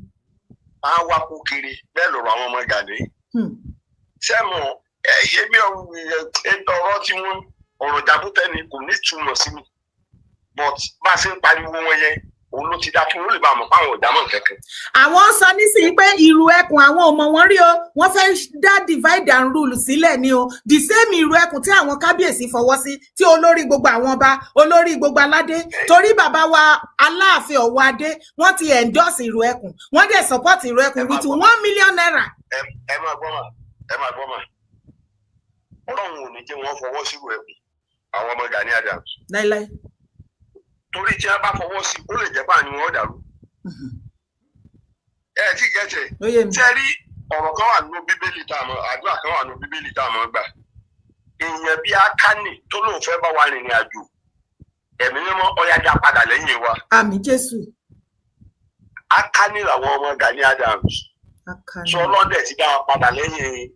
A wá kú kiri bẹ́ẹ̀ lọ́rọ̀ àwọn ọmọ Gani. Sẹ́mu èmi ọ̀rọ̀ tí wọ́n ọ̀rọ̀ jàbútẹ́ ni kò ní túmọ̀ sí mi. But bá a ṣe ń pariwo wọn yẹn, òun ló ti dá kí wọ́n lè bá a mọ̀ fáwọn ọ̀dà mọ̀ kẹ̀kẹ́. Àwọn sọ nísìnyí pé ìrù ẹkùn àwọn ọmọ wọn rí o, wọ́n fẹ́ dá divide and rule sílẹ̀ ni o. The same ìrù ẹkùn tí àwọn kábíyèsí fọwọ́ sí, tí olórí gbogbo àwọn ọba, olórí gbogbo aládé, torí bàbá wa Aláàfin Ọ̀wọ̀ Adé, wọ́n ti endorse ìrù ẹkùn, wọ́n dẹ̀ support ìrù ẹkùn with 1 million naira. Ẹ máa gbọ́ mà. Ọlọ́run ò ní jẹ́ wọ́n fọwọ́ sí ìrù ẹkùn àwọn ọmọ Gani Adams. Láíláí. Torí tí wọ́n bá fọwọ́ sí ó lè jẹ́ báà ni wọ́n dàrú. Ẹ ti gẹ̀ẹ́tẹ̀. Ṣé rí ọ̀rọ̀ kan wà nínú Bíbélì tá a mọ̀, àdúrà kan wà nínú Bíbélì tá a mọ̀ gbà. èèyàn bí Akani tó lóun fẹ́ bá wa rìnrìn àjò ẹ̀mí mímọ́ ọ̀yájà padà lẹ́yìn wa. àmì Jésù. Akani làwọn ọmọ Gani Adams sọ lọ́dẹ̀ ti dá wa padà lẹ́yìn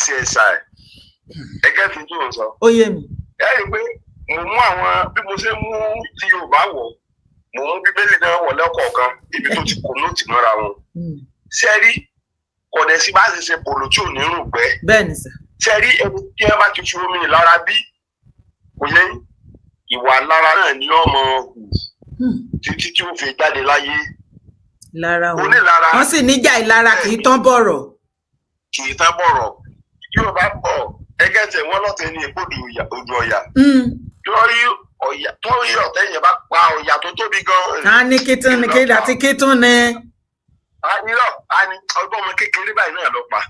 CSI ẹgẹ́ fi tó ń sọ. ó yé mi. ẹ rí i pé mo mú àwọn bí mo ṣe mú ti Yorùbá wọ̀ mo mú Bíbélì náà wọ̀ lẹ́kọ̀ọ̀kan ibi tó ti kó nóòtì mọ́ra wọn. sẹ́rí kọ̀dẹ̀ sí bá ṣe ṣe pòlò tí ò ní rùn gbẹ́. bẹ́ẹ̀ ni sà. sẹ́rí ẹni tí ẹ bá ti fi omi lára bí kò yẹ ìwà lára náà ní ọmọ títí tí ó fi jáde láyé. lára o wọ́n sì níjà ìlara kì í tán bọ̀rọ̀. kì í tán bọ̀rọ̀ yóò bá bọ̀ ẹgẹ́ tẹ̀ wọ́n lọ́tẹ̀ ní ìbòdù odò ọ̀yà. torí ọ̀tẹ̀ yẹn bá pa ọ̀yà tó tóbi gan-an. a ní kítún ní kéde àti kítún ni. a ní ọgbọ́n ọmọ kékeré báyìí náà lọ pa.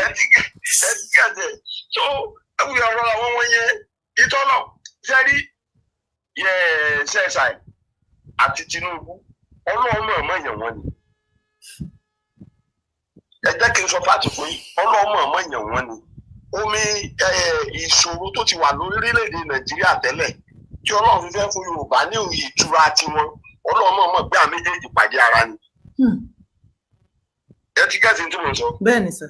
ẹ ti gẹ̀ẹ́dẹ̀ tó ẹ̀wù ọ̀rọ̀ àwọn ọmọ yẹn ìtọ́nà sẹ́rí CSI àti Tinubu ọlọ́run ọmọ èèyàn wọn ni. ẹ jẹ́ kí n sọ fáàtì fún yín ọlọ́run ọmọ èèyàn wọn ni. omi ìṣòro tó ti wà lórílẹ̀‐èdè Nàìjíríà tẹ́lẹ̀ tí ọlọ́run fi fẹ́ fún Yorùbá ní ìtura tiwọn ọlọ́run ọmọ gbé àwọn méjèèjì pàdé ara ni. ẹ ti gẹ́sì tí mo sọ. bẹ́ẹ̀ ni sà.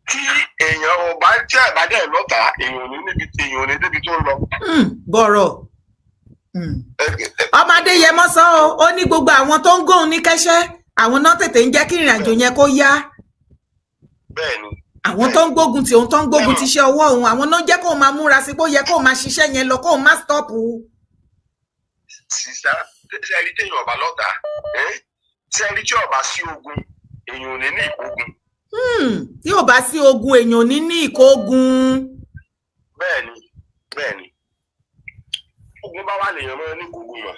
tí èèyàn ọba jẹ́ ìbàdàn lọ́tà èèyàn ní débi tó ń lọ. bọ̀rọ̀ ọmọdé yẹmọ sọ ó ní gbogbo àwọn tó ń gòun ní kẹ́sẹ́ àwọn náà tètè ń jẹ́ kí ìrìn àjò yẹn kó yá. bẹ́ẹ̀ni. àwọn tó ń gbógun tí òun tó ń gbógun ti ṣe ọwọ́ òun àwọn náà jẹ́ kóun máa múra sí pé ó yẹ kóun máa ṣiṣẹ́ yẹn lọ kóun má stọ́ọ̀pù. sísá sẹ́ẹ̀rí téèyàn ọba lọ́tà sẹ́ẹ̀rí tí ọba sí ogun èèyàn ò ní ní ìkógun. tí ò bá sí ogun èèyàn ò ní ní ìkógun. bẹ́ẹ̀ni ogun bá wà lèèyàn mọ́ ní ìkógun mọ́.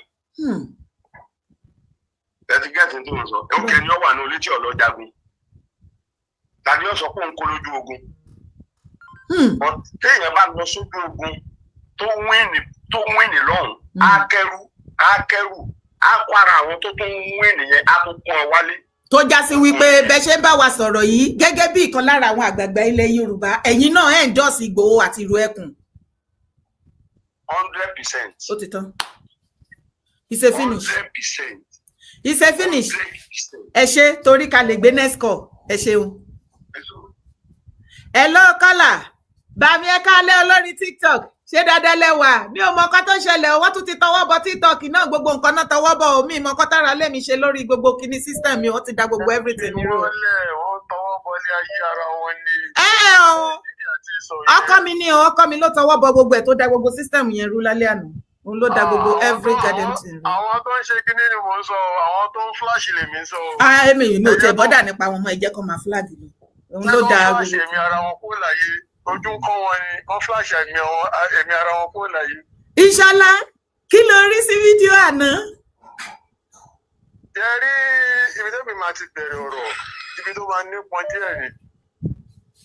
ẹ ti gẹ́sì tó ń sọ òkè ni ó wà ní olé tí ọ̀lọ́ jagun tàbí ó sọ pé òun kó lójú ogun. téèyàn bá lọ sójú ogun tó wíìnì lọ́hùn á kẹ́rù á kó ara àwọn tó tún wíìnì yẹn á tún kún ọ wálé. tó já sí wípé bẹ́ẹ̀ ṣe ń bá wa sọ̀rọ̀ yìí gẹ́gẹ́ bí ìkan lára àwọn àgbààgbà ilẹ̀ Yorùbá ẹ̀yin náà ẹ̀ ń dọ́ọ̀sì Ìgbòho àti ìró ẹkùn. 100%. ó ti tán. It's a finish. 100%. It's a finish. ẹ ṣe torí ká lè gbé next call ẹ ṣeun. hello kọ́là bàmí ẹ kálẹ́ olórí TikTok ṣé dáadáa lẹ́wà mi ò mọ ọkọ tó ṣẹlẹ̀ owó tún ti tọwọ́ bọ TikTok náà gbogbo nǹkan náà tọwọ́ bọ omi ìmọ̀ ọkọ tára lẹ́mi ṣe lórí gbogbo kíní system mi wọ́n ti da gbogbo everything mi rú. wọ́n tọwọ́ bọlé ayé ara wọn ni. ọkọ mi ni ọkọ mi ló tọwọ́ bọ gbogbo ẹ̀ tó da gbogbo system yẹn rú lálẹ́ àná òun ló da gbogbo every garden thing. àwọn tó ń ṣe kíní ni mò ń sọ àwọn tó ń flash lèmi sọ. èmi ò tẹ̀ bọ́dà nípa àwọn ọmọ ẹ̀jẹ̀ kan máa flag mi òun ló da gbogbo. wọ́n flash èmi ara wọn kó láyé ojú kọ́ wọn ni wọ́n flash èmi ara wọn kó láyé. Ìṣọ̀lá kí ló rí sí fídíò àná. ṣe rí ibi tó fi máa ti bẹ̀rẹ̀ ọ̀rọ̀ ibi tó máa nípọn díẹ̀ ni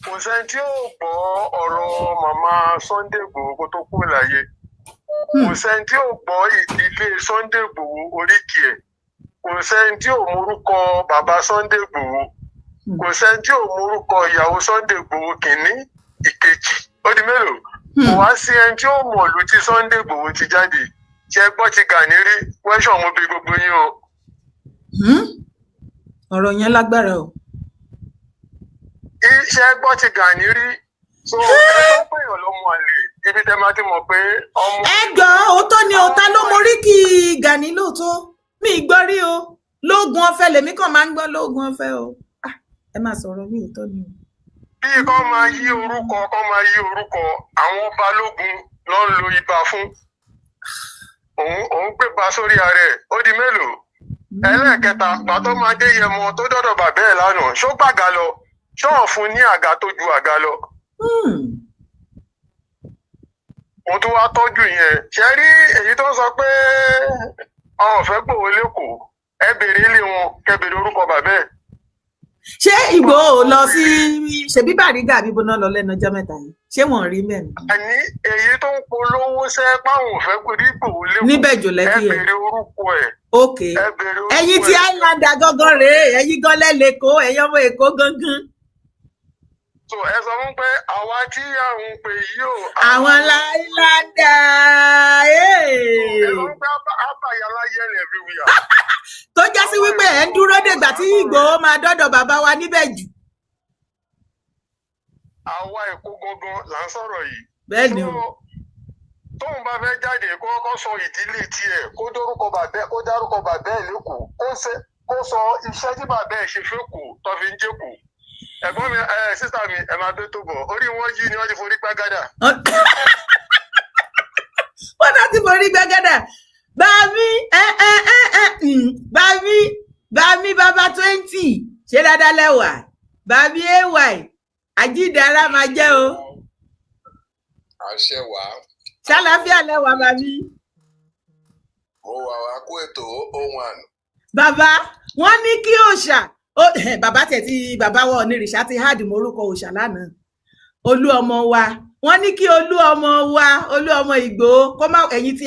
kò sẹ́ni tí yóò gbọ́ ọ̀rọ̀ màmá Sunday Igboho kó tó kú láyé kò sẹ́ni tí yóò gbọ́ ìdílé Sunday Igboho oríkì ẹ̀ kò sẹ́ni tí yóò morúkọ bàbá Sunday Igboho kò sẹ́ni tí yóò morúkọ ìyàwó Sunday Igboho kìíní ìkejì ó di mélòó kò wá sí ẹni tí ó mọ̀ ìlú tí Sunday Igboho ti jáde ṣe gbọ́ ti Gani rí wẹ́ṣọ̀ mo bí gbogbo yín o. ọ̀rọ̀ yẹn lágbára o. iṣẹ́ gbọ́ ti Gani rí so ẹni tó pèèyàn ló mú àlè ibi tẹ́ máa ti mọ̀ pé ọmọ. ẹ jọ òótọ́ ni òótá ló morí kí Gani lóòótọ́ mi gbọ́ rí o lóògùn ọ̀fẹ́ lèmi kàn máa ń gbọ́ lóògùn ọ̀fẹ́ o ẹ máa sọ̀rọ̀ mi òótọ́ ni o. bí kò máa yí orúkọ àwọn balógun ló ń lo ibà fún òun gbé ba sórí ààrẹ ó di mélòó ẹlẹ́ẹ̀kẹta pàtó máa dé Yẹmọ tó dọ́dọ̀ bàbá ẹ̀ lánàá ṣó gbàgà lọ ṣọ́ọ̀ fún ní àga tó ju àga lọ. mo tún wá tọ́jú yẹn ṣe rí èyí tó sọ pé àwọn ò fẹ́ gbòwó lẹ́kọ̀ọ́ ẹ bèrè ilé wọn kẹ bèrè orúkọ bàbá ẹ̀ ṣé Ìgbòho lọ sí ṣebí Bàrígà bí bọ́ná lọ lẹ́nu ọjọ́ mẹ́ta yìí ṣé wọ́n rí mẹ́rin. àní èyí tó ń polówó sẹ́ páwọn fẹ́ pé ní Ìgbòho lẹ́kọ̀ọ́ níbẹ̀ jò lẹ́kì ẹ bèrè orúkọ ẹ̀. ok ẹ̀yin tí Islander gangan rèé ẹ̀yin gan lẹ́lẹ́kọ̀ọ́ ẹ̀yin ọmọ Èkó gangan. so ẹ sọ fún pé àwa tí à ń pè yìí o. àwọn Islander ẹ sọ fún pé àbàyàlá yẹlẹ everywhere. tó já sí wípé ẹ̀ ń dúró dègbà tí Ìgbòho máa dọ́dọ̀ bàbá wa níbẹ̀ jù. àwa Èkó gangan là ń sọ̀rọ̀ yìí. bẹ́ẹ̀ ni o. tóun bá fẹ́ jáde kó kọ́kọ́ sọ ìdílé tiẹ̀ kó dárúkọ bàbá ẹ̀ lẹ́kọ̀ọ́ kó sọ iṣẹ́ tí bàbá ẹ̀ ṣe fẹ́kọ̀ọ́ tó fi ń jẹ́kọ̀ọ́. ẹ̀gbọ́n mi sísá mi ẹ̀ máa bẹ́ tó bọ̀ orí wọn yí ni wọ́n ti forí gbàgádà. wọ́n náà ti forí gbàgádà. bàmí bàbá 20 ṣé dáadáa lẹ́wà bàmí ay àjíǹdára máa jẹ́ o. àṣẹ wà. ṣàlàáfíà lẹ́wà bàmí. mo wà wá kó ètò ohun àná. bàbá wọn ní kí òòṣà bàbá tẹ̀ tí bàbá wọn onírìṣà ti háàdì morúkọ òòṣà lánàá olú ọmọ wa wọn ní kí olú ọmọ Ìgbòho kó má ẹ̀yin tí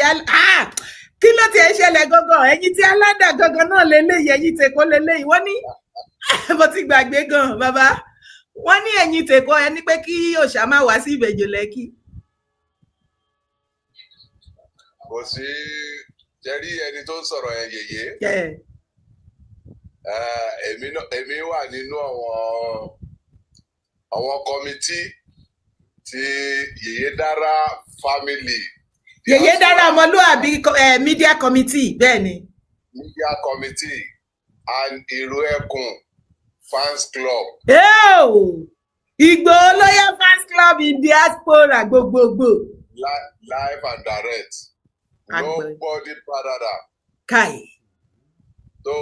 kí ló ti ẹ ṣẹlẹ̀ gangan ẹ̀yin tí aládà gangan náà lélẹyìí ẹ̀yin tèkó lélẹyìí wọn ní mo ti gbàgbé gan bàbá wọn ní ẹ̀yin tèkó ẹni pé kí òòṣà má wá sí Ìbẹ̀jò Lẹ́kì. kò sí jẹ́rí ẹni tó ń sọ̀rọ̀ yẹn yèyé. èmi wà nínú àwọn kọmitì tí Yèyé Dára family. Yèyé Dára ọmọlúwàbí media committee bẹ́ẹ̀ ni. media committee and Ìró Ẹkùn fans club. Ìgbòho lóyè fans club in diaspora gbogbogbò. Live and direct. Nobody parada. Kai. So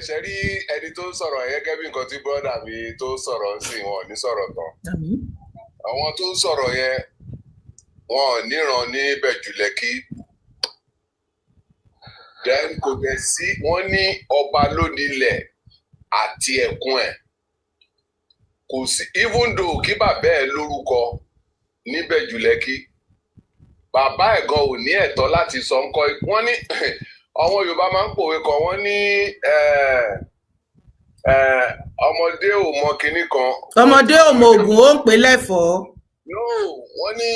ṣe rí ẹni tó ń sọ̀rọ̀ gẹ́gẹ́ bí nǹkan tí bọ́dà mi tó sọ̀rọ̀ sí wọn ní sọ̀rọ̀ tán. àwọn tó ń sọ̀rọ̀ yẹn wọn ò níran ní Ìbẹ̀jú Lẹ́kì. then kò dẹ̀ sí wọ́n ní ọba lónílẹ̀ àti ẹ̀kún ẹ̀. kò sí even though kí bàbá ẹ̀ lórúkọ ní Ìbẹ̀jú Lẹ́kì bàbá ẹ̀ gan ò ní ẹ̀tọ́ láti sọ ńkọ́ wọ́n ní àwọn Yorùbá máa ń pòwe kan wọ́n ní ọmọdé ò mọ kinní kan. ọmọdé ò mọ ògùn ó ń pè lẹ́fọ̀ọ́. no wọ́n ní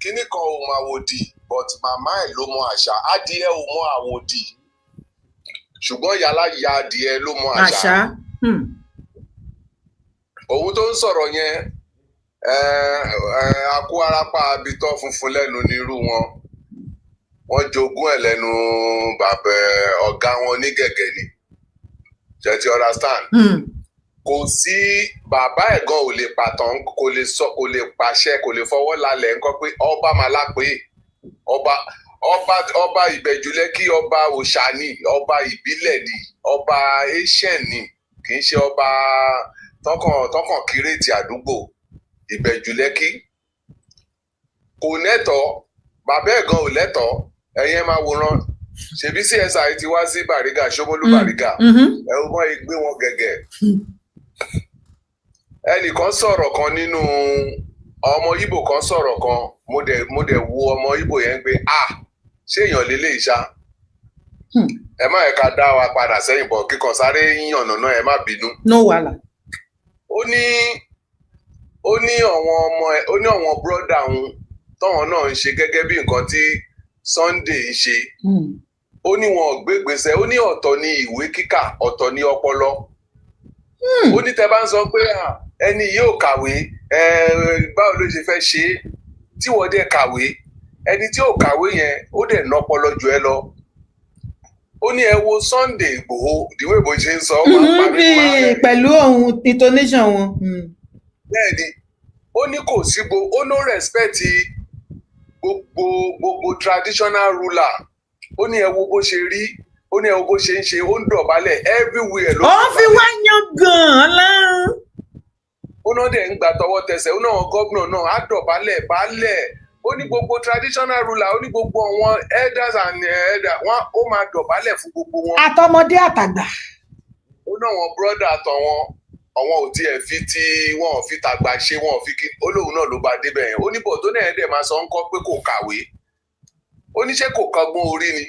kinní kan ò mọ àwòdì but màmá ẹ̀ ló mọ àṣà adìẹ ò mọ àwòdì ṣùgbọ́n yàrá ya adìẹ ló mọ àṣà. òun tó ń sọ̀rọ̀ yẹn akó arapa abitọ́ funfun lẹ́nu nírú wọn. wọ́n jogún ẹ̀ lẹ́nu bàbá ọ̀gá wọn ní gẹ̀gẹ̀ ni ṣe ti understand. kò sí bàbá ẹ̀ gan ò lè pàtàn kò lè sọ kò lè pàṣẹ kò lè fọwọ́ lálẹ̀ ńkọ́ pé ọba máa lápè ọba Ìbẹ̀jú Lẹ́kì ọba òòṣà ni ọba ìbílẹ̀ ni ọba asian ni kì í ṣe ọba tọkàn kírètì àdúgbò Ìbẹ̀jú Lẹ́kì kò nẹ́tọ̀ọ́ bàbá ẹ̀ gan ò lẹ́tọ̀ọ́ ẹ̀yin máa wòran ṣebí CSI ti wá sí Bàrígà Ṣómólú Bàrígà ẹ ó mọ ìgbé wọn gẹ́gẹ́. ẹnìkan sọ̀rọ̀ kan nínú ọmọ Ìgbò kan sọ̀rọ̀ kan mo dẹ̀ wo ọmọ Ìgbò yẹn pé ṣé èèyàn lélẹ̀ ìṣá ẹ má ẹ̀ka dá wa padà sẹ́yìn bọ̀ kíkan sáré yíyànnà náà ẹ má bínú. no wàhálà. ó ní àwọn bírọ́dà òun tọ́wọ́n náà ń ṣe gẹ́gẹ́ bí nǹkan tí Sunday ń ṣe. ó ní wọn ò gbégbèsè ó ní ọ̀tọ̀ ní ìwé kíkà ọ̀tọ̀ ní ọpọlọ. ó ní tẹ́ bá ń sọ pé ẹni yóò kàwé báwo ló ṣe fẹ́ ṣe é tí wọ́n dẹ̀ kàwé ẹni tí ò kàwé yẹn ó dẹ̀ nọpọlọ jù ẹ lọ. ó ní ẹ wo Sunday Ìgbòho ìdíwé bó ṣe ń sọ wọn pẹ̀lú ohun intonation wọn. bẹ́ẹ̀ ni ó ní kò sí ó no respect gbogbo traditional ruler ó ní ẹ wo bó ṣe rí ó ní ẹ wo bó ṣe ń ṣe ó ń dọ̀bálẹ̀ everywhere ló. ó fi wá yan gan-an lárùn. ó náà dẹ̀ ń gbà tọwọ́ tẹsẹ̀ ó náà gómìnà náà á dọ̀bálẹ̀ baálẹ̀ ó ní gbogbo traditional ruler ó ní gbogbo àwọn elders and elders wọn ó máa dọ̀bálẹ̀ fún gbogbo wọn. àtọmọdé àtàgbà. ó náà wọn brọ́dà àtọ̀wọn àwọn ò tiẹ̀ fi ti wọn ò fi tàgbà ṣe wọn ò fi kí olóhùn náà ló bá débẹ̀ yẹn ó ní bọ̀ tó náà dẹ̀ máa sọ ń kọ́ pé kò kàwé ó ní ṣé kò kọ́gbọ́n orí ni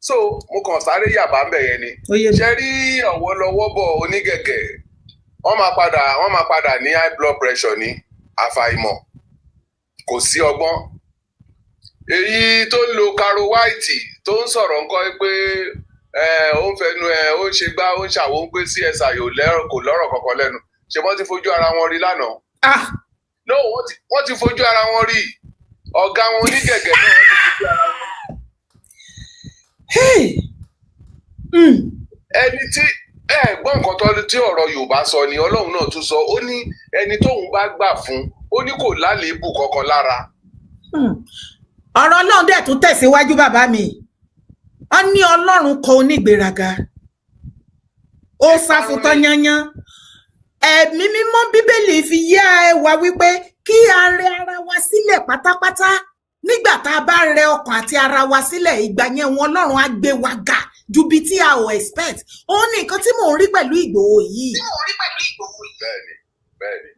so mo kàn sáré yàbá ń bẹ̀ yẹn ni ṣe rí ọ̀wọ́ lọ́wọ́ bọ̀ onígẹ̀gẹ̀ wọ́n máa padà ní high blood pressure ní àfàìmọ̀ kò sí ọgbọ́n èyí tó ń lo Caro White tó ń sọ̀rọ̀ nǹkan pé ó ń fẹnu ó ń ṣe gbá ó ń ṣàwó ń pé CSI kò lọ́rọ̀ kankan lẹ́nu ṣe wọ́n ti fojú ara wọn rí lánàá no wọ́n ti fojú ara wọn rí ọ̀gá wọn onígẹ̀gẹ̀ náà wọ́n ti fojú ara wọn. ẹni tí gbọ́ nǹkan tó tí ọ̀rọ̀ Yorùbá sọ ni Ọlọ́run náà tún sọ ó ní ẹni tóun bá gbà fún ó ní kò lálébù kankan lára. ọ̀rọ̀ Ọlọ́run dẹ̀ tún tẹ̀síwájú bàbá mi wọ́n ní Ọlọ́run kọ onígbéraga ó sáfùtọ́ yányán ẹ̀mí mímọ́ Bíbélì fi yá ẹ wá wípé kí a rẹ ara wa sílẹ̀ pátápátá nígbà tá a bá rẹ ọkàn àti ara wa sílẹ̀ ìgbà yẹn wọn Ọlọ́run á gbé wa ga ju bí tí a ò expect ó ní nǹkan tí mò ń rí pẹ̀lú Ìgbòho yìí. bẹ́ẹ̀ni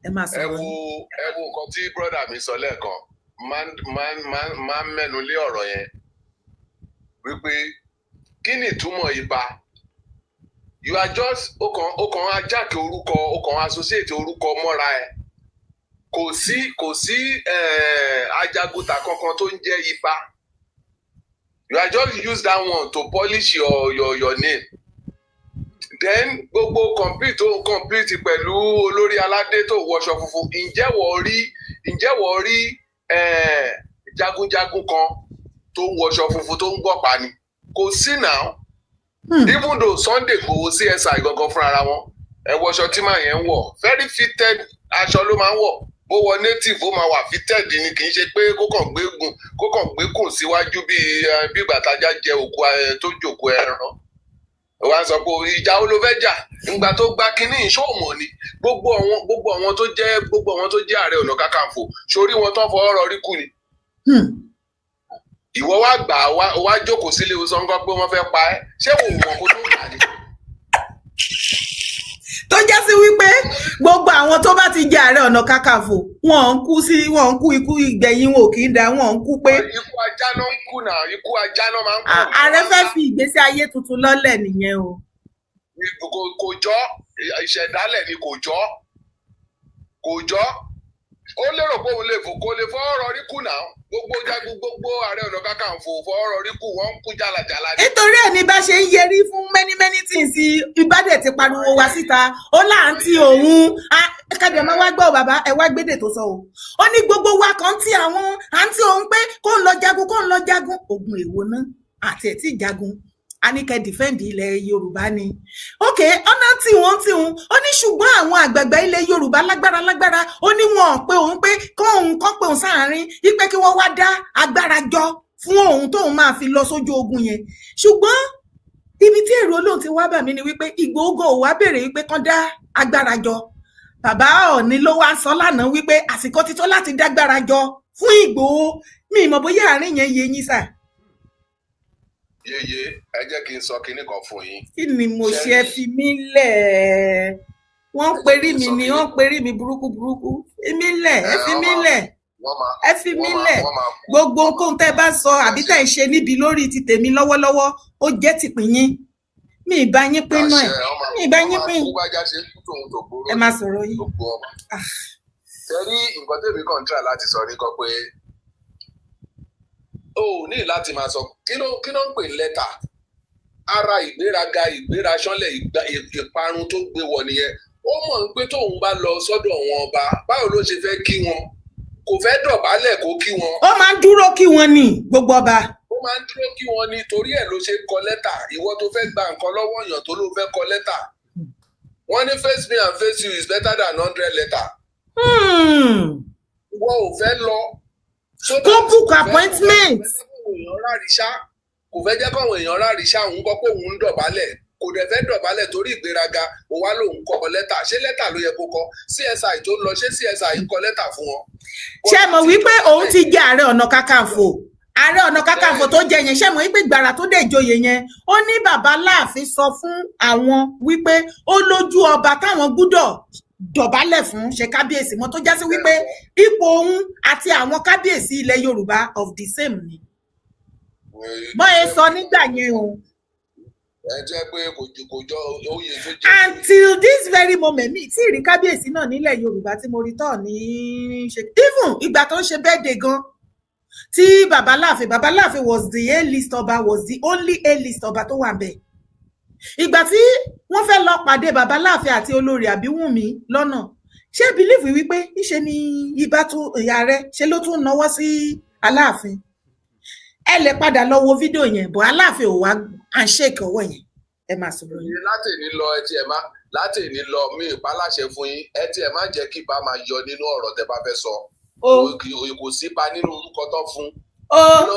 ẹ máa sọ̀rọ̀ ẹ wo nǹkan tí brọ́dà mi sọ lẹ́ẹ̀kan máa ń mẹ́nu lé ọ̀rọ̀ yẹn wípé kí ni ìtumọ̀ ibà you are just ọkàn ajáke orúkọ ọkàn associate orúkọ mọ́ra ẹ̀ kò sí ajagunta kankan tó ń jẹ́ ibà you are just use that one to polish your name then gbogbo complete pẹ̀lú olórí aládé tó wọṣọ funfun ǹjẹ́ wọ́n rí jagunjagun kan tó ń wọṣọ funfun tó ń gbọ̀pá ni kò sí náà even though Sunday Igboho CSI gangan fúnra ara wọn ẹ wọṣọ tí màá yẹn ń wọ̀ very fitted aṣọ ló máa ń wọ̀ bó wọ native ó máa wà fitted ni kì í ṣe pé kó kàn gbé kùn síwájú bí ìgbà tájá jẹ òkú tó jòkó ẹran wá sọ pé ìjà ó ló fẹ́ jà nígbà tó gbá kínní ìṣòwò ni gbogbo àwọn tó jẹ́ Ààrẹ Ọ̀nà Kakanfò sórí wọn tó fọwọ́ rọrí kù ni. ìwọ wá gbà wá jókòó sílé ìwòsàn kan pé wọ́n fẹ́ pa ẹ́ ṣé wò wọ́n kó tó gbà ní. tó jẹ́ sí wípé gbogbo àwọn tó bá ti jẹ́ Ààrẹ Ọ̀nà Kakanfò wọ́n ń kú ikú ìgbẹ̀yìn wọn ò kì í da wọ́n ń kú pé. ikú ajá náà ń kú náà ikú ajá náà máa ń kú. Ààrẹ fẹ́ fi ìgbésí ayé tuntun lọ́lẹ̀ nìyẹn o. kò jọ ìṣẹ̀dálẹ̀ ni kò jọ ó lérò pé òun lè fò kó lè fọ́ ọ̀rọ̀ rí kù náà gbogbo Ààrẹ Ọ̀nà Kakanfò fọ́ ọ̀rọ̀ rí kù wọ́n ń kú jàlàjàlà. nítorí ẹ̀ ní bá ṣe ń yẹrí fún many things ìbádẹ́ ti pariwo wá síta ó láǹtí òun kẹ́dẹ̀ máa wá gbọ́ bàbá ẹ wá gbédè tó sọ o ó ní gbogbo wa kan tí àwọn àǹtí òun pé kó ń lọ jagun ogun èwo náà àti ẹ̀ tí jagun Àníkẹ́ defend ilẹ̀ Yorùbá ni ok ọ̀nà tí wọ́n ó ní ṣùgbọ́n àwọn àgbààgbà ilẹ̀ Yorùbá lágbára ó ní wọn pé òun pé kọ́ pé òun sáàárín ipe kí wọ́n wá dá agbára jọ fún òun tóun máa fi lọ sójú ogun yẹn ṣùgbọ́n ibi tí èrò Ọlọ́run ti wá bà mí ni wípé Ìgbòho ò wá béèrè wípé kán dá agbára jọ bàbá Ọọ̀ni ló wá sọ lánàá wípé àsìkò ti tó láti dágbára jọ fún Ìgbòho mi ìmọ̀ bóyá àárín yẹn yé yín sà. Yeye ẹ jẹ́ kí n sọ kinní kan fún yín. kí ni mo ṣe ẹ fi mí lẹ̀ wọ́n perí mi burúkú èmi lẹ̀ ẹ fi mí lẹ̀ ẹ fi mí lẹ̀ gbogbo nǹkan tẹ́ bá sọ àbí tẹ́ ṣe níbi lórí ti tèmi lọ́wọ́lọ́wọ́ ó jẹ́ tìpín yín mi ìbá yín pín náà mi ìbá yín pín ẹ máa sọ̀rọ̀ yín. tẹ́rí nǹkan tèmi kàn ń try láti sọ ní kan pé ó ní láti máa sọ kí ló ń pè lẹ́tà ara ìgbéraga ìgbéraṣánlẹ̀ ìparun tó gbé wọ nìyẹn ó mọ̀ pé tóun bá lọ sọ́dọ̀ wọn ọba báwo ló ṣe fẹ́ kí wọn kò fẹ́ dọ̀bálẹ̀ kó kí wọn. ó máa ń dúró kí wọn ní gbogbo ọba. ó máa ń dúró kí wọn ní torí ẹ̀ ló ṣe kọ lẹ́tà ìwọ tó fẹ́ gba nǹkan lọ́wọ́ èèyàn tó ló fẹ́ kọ lẹ́tà wọ́n ní face me and face you is better than 100 letter. ìwọ ò fẹ́ lọ. Go book appointment. kò fẹ́ jẹ́ káwọn èèyàn ráríṣà òun gbọ́ pé òun ń dọ̀bálẹ̀ kò dẹ̀ fẹ́ dọ̀bálẹ̀ torí ìgbéraga ó wá lòun kọ lẹ́tà ṣé lẹ́tà ló yẹ kó kọ CSI tó ń lọ ṣé CSI ń kọ lẹ́tà fún wọn. ṣé mọ̀ wípé òun ti jẹ́ Ààrẹ Ọ̀nà Kakanfò Ààrẹ Ọ̀nà Kakanfò tó jẹ yẹn ṣé mọ̀ wípé gbàrà tó dé ìjòyè yẹn ó ní bàbá Láàfin sọ fún àwọn wípé ó lójú ọba táwọn gbúdọ̀ dọ̀bálẹ̀ fún ṣe kábíyèsí mọ́ tó já sí wípé ipò òun àti àwọn kábíyèsí ilẹ̀ Yorùbá of the same ni bọ́ẹ̀ sọ nígbà yẹn o. ẹ jẹ́ pé kò jọ oyè tó jẹ́. Until this very moment mi tí rí kábíyèsí náà nílẹ̀ Yorùbá tí mo rí tọ̀ ní ṣe even ìgbà tó ń ṣe birthday gan tí bàbá Láàfin was the A-list ọba was the only A-list ọba tó wà bẹ́ẹ̀. Ìgbà tí wọ́n fẹ́ lọ pàdé bàbá Láàfin àti olórí Àbíwùnmí lọ́nà ṣé believe wípé níṣe ni ibà tún ìyá rẹ̀ ṣe ló tún náwó sí Aláàfin. Ẹ lè padà lọ wo fídíò yẹn bọ̀ Aláàfin ò wá handshake ọwọ́ yẹn ẹ máa sọ̀rọ̀ yẹn. láti ní lọ ẹ tiẹ̀ má láti ní lọ mi ìpáláṣẹ fún yín ẹ tiẹ̀ má jẹ́ kí ibà máa yọ nínú ọ̀rọ̀ tẹ́ bá fẹ́ sọ kò sí ba nínú orúkọ tó fún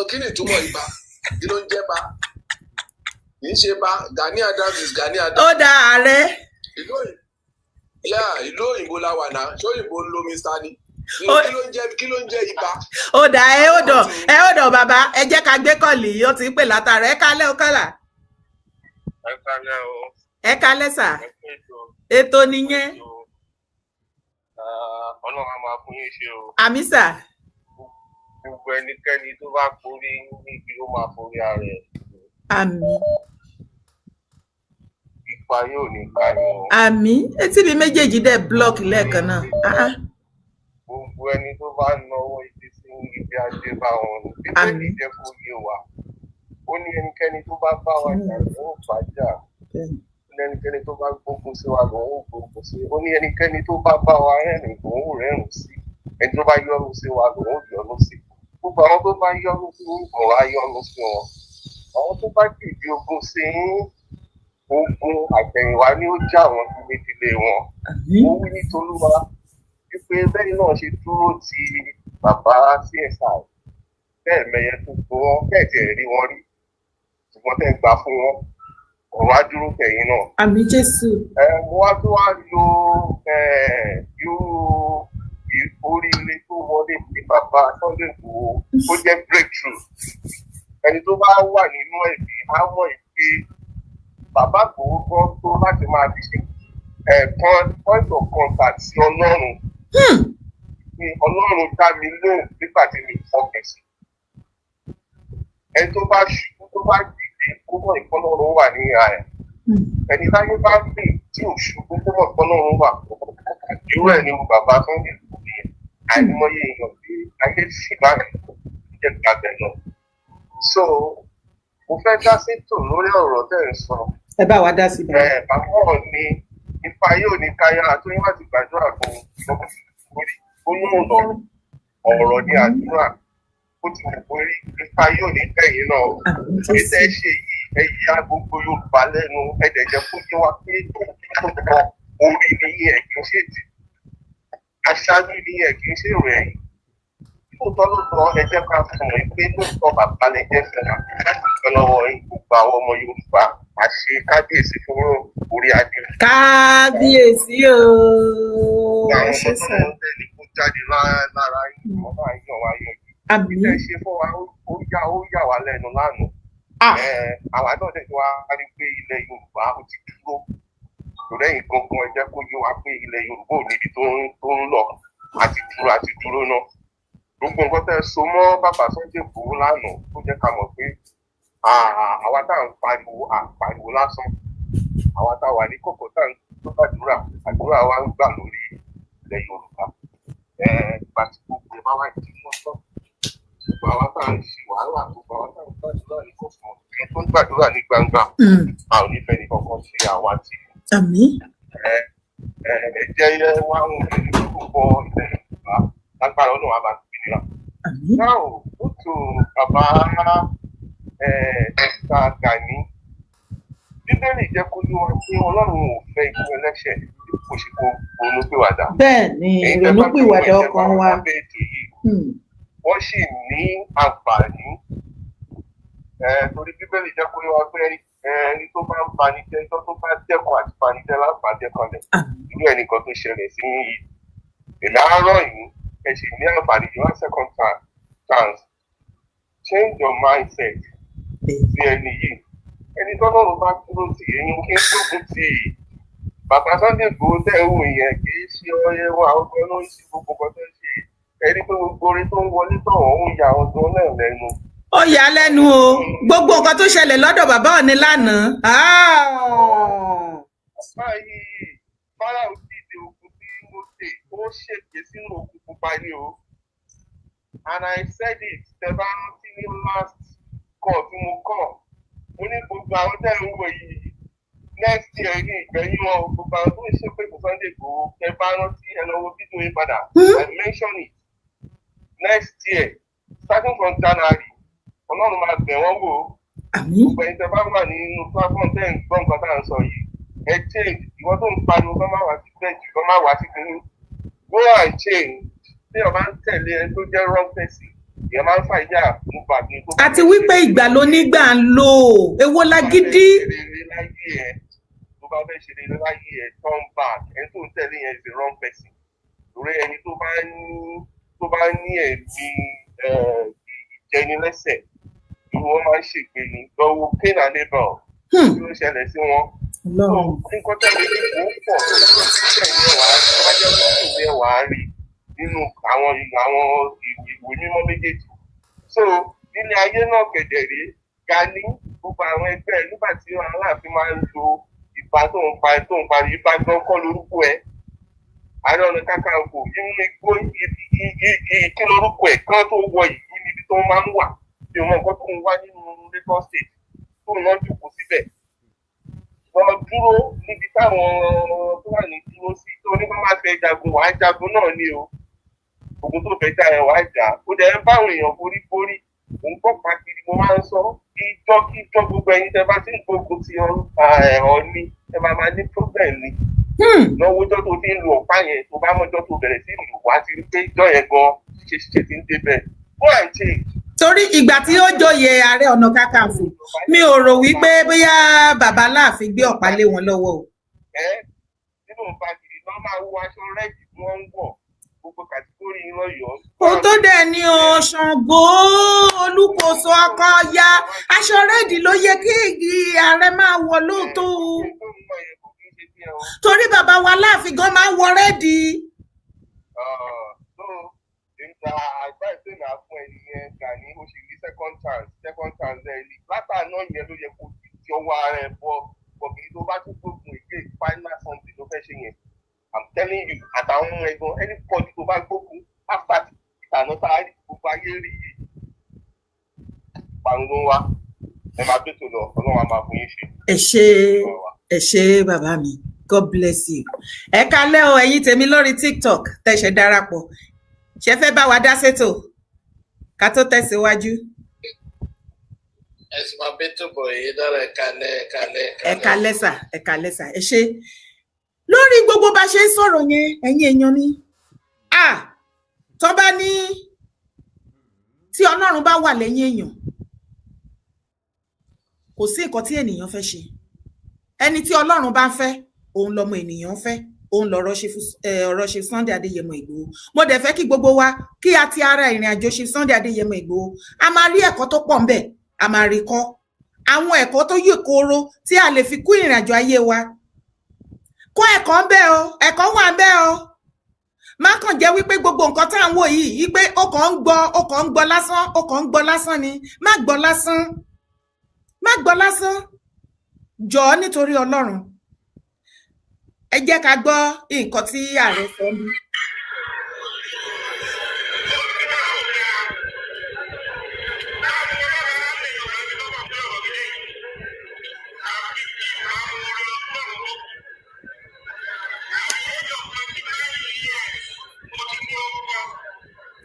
kí ni ìtumọ̀ ibà kí ló ń jẹ́ bá kì í ṣe bá Gani Adams is Gani Adams. Ó da ààrẹ. ìlú òyìnbó la wà náà ṣé òyìnbó ń lo mr ni kí ló ń jẹ́ ibà. Ó dà ẹ ó dọ̀ bàbá ẹ jẹ́ ká gbé kọ́ọ̀lì yìí ó ti ń pè látara ẹ kálẹ̀ ó kọ́là. ẹ kálẹ̀ o. Ẹ kálẹ̀ sà ètò nìyẹn. Ọlọ́run á máa fún yín ṣe o. Àmì sà. Gbogbo ẹnikẹ́ni tó bá forí níbi ó máa forí ara ẹ̀. Àmì. Ipa yóò ní ká yín o. Àmì etí mi méjèèjì dẹ̀ block lẹ́ẹ̀kan náà. Gbogbo ẹni tó bá náwó ibi sí ibi ajé bá wọn ní. Bíbélì jẹ́ kó yé wa. Ó ní ẹnikẹ́ni tó bá bá wa jà ló ń fàájà. Ó ní ẹnikẹ́ni tó bá gbógun sí wa lòun ò gbógun sí. Ó ní ẹnikẹ́ni tó bá bá wa rẹ́rìn lòun ò rẹ́rìn sí. Ẹni tó bá yọ́nú sí wa lòun ò yọ́nú sí. Gbogbo àwọn tó bá yọ́nú sí wọn wá yọ́nú sí wọn. Àwọn tó bá dìde ogun sí ogun àtẹ̀yìnwá ni ó já àwọn ìdílé wọn. Ó wí ní Tolúwa wípé bẹ́ẹ̀ náà ṣe dúró ti bàbá CSI bẹ́ẹ̀ mẹyẹ tó tó wọn bẹ́ẹ̀ tiẹ̀ rí wọn rí ṣùgbọ́n tẹ́ ń gbà fún wọn ọ̀rọ̀ á dúró tẹ̀yìn náà. Àmì Jésù. Mo wá tó wá lo irú oríire tó wọlé sí bàbá Sunday Igboho ó jẹ́ breakthrough. Ẹni tó bá wà nínú ẹ̀mí á mọ̀ pé bàbá Igboho gan tó láti máa fi ṣe point of contact sí Ọlọ́run. Ní Ọlọ́run dá mi lóhùn nígbà tí mi fọkàn sí. Ẹni tó bá ṣubú tó bá dìde kó mọ̀ ìpọ́nlọ́run wà ní ìhà ẹ̀. Ẹni láyé bá gbé tí ò ṣubú kó mọ̀ ìpọ́nlọ́run wà. Irú ẹ̀ ni bàbá Sunday Igboho yẹn. Àìmọye èèyàn bí ayé sì bá rẹ̀ jẹ́ gbàgbẹ́ lọ. So mo fẹ́ dá sí tò lórí ọ̀rọ̀ tẹ̀ ń sọ. Ẹ bá wa dá sí i. Bàbá ọ̀ ni ipa yóò ní káyà àtúnyẹ́ láti gbàdúrà fún olóòrùn ọ̀rọ̀ ní àdúrà ó ti wù pé ipa yóò ní tẹ̀yìn náà ìṣẹ́ ṣe yìí ẹ̀yà gbogbo Yorùbá lẹ́nu ẹ̀dẹ̀jẹ̀ fún yín wá pé orí ni ẹ̀ kì í ṣe tì aṣáájú ni ẹ̀ kì í ṣe rẹ̀ lóòótọ́ ẹ jẹ́ ká fún un pé lóòótọ́ bàbá lè jẹ́ fún wa láti fẹ́ lọ́wọ́ gbogbo àwọn ọmọ Yorùbá àṣẹ kábíyèsí fún orí adé. Kábíyèsí o. Àwọn ọmọ tó ń tẹ́lẹ̀ kó jáde lára yìí wọ́n máa yàn wá yọjú. Àmì. Ilé ṣe fún wa ó yà wá lẹ́nu lánàá. Àwa náà dẹ̀ tí wàá rí pé ilẹ̀ Yorùbá ó ti dúró. Lẹ́yìn gangan ẹ jẹ́ kó yé wa pé ilẹ̀ Yorùbá ò níbi tó ń lọ àti dúró náà. Gbogbo nǹkan tẹ́ so mọ́ bàbá Sunday Igboho lánàá tó jẹ́ ká mọ̀ pé àwa tá à ń pariwo lásán àwa tá a wà ní kòkó tá à ń gbàdúrà àdúrà wa ń gbà lórí ilẹ̀ Yorùbá ìgbà tí gbogbo ẹ̀ bá wà ní mọ́tò gbogbo àwa tá à ń ṣe wàhálà gbogbo àwa tá à ń gbàdúrà ní kòkó ẹni tó ń gbàdúrà ní gbangba a ò ní fẹ́ ní kankan sí àwa tí ẹ̀jẹ̀ wa ń rìn ní gbogbo ilẹ̀ Yorùbá lágbára Ọlọ́run àbá Now, to Baba Dr. Gani, Bíbélì jẹ́ kó yé wọn pé Ọlọ́run ò fẹ́ ikú ẹlẹ́ṣẹ̀ kò sì kó ronúpìwàdà. Bẹ́ẹ̀ ni ìrònúpìwàdà ọkàn wa. Wọ́n sì ní àǹfààní. Torí Bíbélì jẹ́ kó yé wọn pé ẹni tó bá ń banijẹ́ tó bá dẹ́kun àti banijẹ́ láǹfààní kanlẹ̀. Irú ẹnìkan tó ṣẹlẹ̀ sí yìí. Èmi á rọ̀ yín. Ẹ sì ní àǹfààní yìí one second chance change your mindset sí ẹni yìí ẹni tọ́lọ́run bá dúró tì èyí kí n tókun tì í bàbá Sunday Igboho tẹ̀wù yẹn kì í ṣe ọyẹ wa ọgbẹ́ ló ń ṣe gbogbo kan tó ń ṣe ẹni pé gbogbo orin tó ń wọlé tọ̀wọ̀ ń ya ọdún náà lẹ́nu. Ó yà á lẹ́nu o gbogbo nǹkan tó ṣẹlẹ̀ lọ́dọ̀ bàbá Ọọ̀ni lánàá. báyìí Fáráò dìde ogun tí Mósè ó ṣègbè sínú òkun pupa ni o and I said it tẹ́bá rántí ní last call tí mo kọ́ mo ní gbogbo àwọn tẹ́ ń wò yìí next year ní ìgbẹ̀yìn wọn gbogbo àwọn tó ń ṣe pé kò Sunday Igboho tẹ́bá rántí ẹ lọ wo fídíò yín padà I mention it next year starting from January Ọlọ́run máa bẹ̀ wọ́n wò gbogbo ẹni tẹ́ bá wà nínú platform tẹ́ ń gbọ́ nǹkan tá à ń sọ yìí ẹ change ìwọ tó ń pariwo kọ́ máa wá sí bẹ́ẹ̀jì kọ́ máa wá sí kínní go and change tí o máa ń tẹ̀lé ẹni tó jẹ́ wrong person ìyẹn máa ń fà ìyá nípa kí n tó. àti wípé ìgbà ló nígbà ń lò èwo lágídí. tó bá fẹ́ ṣe rere láyé ẹ̀ turn back ẹni tó ń tẹ̀lé yẹn is the wrong person torí ẹni tó bá ní ẹ̀mí ìjẹnilẹ́sẹ̀ ìwọ wọn máa ń ṣègbè ní lọ́wọ́ Cain and Abel tí ó ṣẹlẹ̀ sí wọn. nǹkan tẹ́lẹ̀ ní ìwọ pọ̀ tó bá jẹ́ ìwé wàá rí nínú àwọn ìwé mímọ́ méjèèjì. so nílé ayé náà kẹ̀dẹ̀rẹ́ Gani gbogbo àwọn ẹgbẹ́ nígbà tí Aláàfin máa ń lo ìbá tó ń parí ìbá gan kọ́ lórúkọ ẹ̀ Ààrẹ Ọ̀nà Kakanfò nínú igbó kí lórúkọ ẹ̀ kán tó wọ ìlú níbi tó máa ń wà bí wọn nǹkan tó ń wá nínú Lagos State tó ń lọ jùkú síbẹ̀ lọ dúró níbi táwọn tó wà ní dúró sí tó ní kó máa fẹ́ jagun wàá jagun náà ni o ogun tó fẹ́ jà ẹ̀ wàá jà ó dẹ̀ ń báwọn èèyàn borí òun gbọ́ pàkiri mo máa ń sọ kíjọ́ gbogbo ẹ̀yin tẹ́ bá ti ń gbógun ti Ọọ̀ni ẹ máa ní problem ni lọ́wọ́jọ́ tó ti ń lo ọ̀pá yẹn tó bá mọ́jọ́ tó bẹ̀rẹ̀ sí ìlú wá ti rí pé ìjọ yẹn gan ṣe ti ń débẹ̀ go and change. torí ìgbà tí ó joyè Ààrẹ Ọ̀nà Kakanfò mi ò rò wípé bóyá bàbá Aláàfin gbé ọ̀pá lé wọn lọ́wọ́ o. nínú pàkiri náà máa wọ aṣọ rẹ́ẹ̀dì tí wọ́n ń wọ̀ gbogbo kàtíkórì iná yọ. ó tó dẹ̀ ní o Ṣàngó Olúkòso ọkọ ya aṣọ rẹ́ẹ̀dì ló yẹ kí ààrẹ máa wọ lóòótọ́ o torí bàbá wa Aláàfin gan máa ń wọ rẹ́ẹ̀dì. nígbà àgbà ìpínlẹ̀ àfún ẹni yẹn Gani ó sì rí second chance ẹni látàná yẹn ló yẹ kó ti ọwọ́ ara ẹ̀ bọ̀ kí tó bá tún gbógun ìgbé final something ló fẹ́ ṣe yẹn I'm telling you àtàwọn ọmọ ẹ̀gbọ́n ẹni pọ̀jù tó bá gbógun after ìtànà tá a rí gbogbo ayé rí yìí parun ló ń wá ẹ máa gbé tó lọ Ọlọ́run á máa fún yín ṣe. ẹ ṣé bàbá mi God bless you. ẹ kálẹ́ o ẹ̀yin tèmi lórí TikTok tẹ̀sẹ̀ darapọ̀ ṣe fẹ́ bá wa dá sétò ká tó tẹ̀síwájú. ẹ sì máa bẹ́ tó bọ̀ èyí dára ẹ kálẹ́ sà ẹ ṣé lórí gbogbo bá ṣe ń sọ̀rọ̀ yẹn ẹ̀yin èèyàn mi tó bá ní tí Ọlọ́run bá wà lẹ́yìn èèyàn kò sí nǹkan tí ènìyàn fẹ́ ṣe ẹni tí Ọlọ́run bá fẹ́ òun lọmọ ènìyàn fẹ́ òun lọ̀rọ̀ ṣe Sunday Adéyẹmọ Ìgbòho mo dẹ̀ fẹ́ kí gbogbo wa kí a ti ara ìrìn àjò ṣe Sunday Adéyẹmọ Ìgbòho a máa rí ẹ̀kọ́ tó pọ̀ ńbẹ̀ a máa rí kọ́ àwọn ẹ̀kọ́ tó yè kooro tí a lè fi kún ìrìn àjò ayé wa kọ́ ẹ̀kọ́ ń bẹ o ẹ̀kọ́ wà ń bẹ o má kàn jẹ́ wípé gbogbo nǹkan tá à ń wò yìí wípé ó kàn ń gbọ́ lásán ni má gbọ́ lásán jọ̀ọ́ nítorí Ọlọ́run ẹ jẹ́ ká gbọ́ nǹkan tí ààrẹ sọ bí.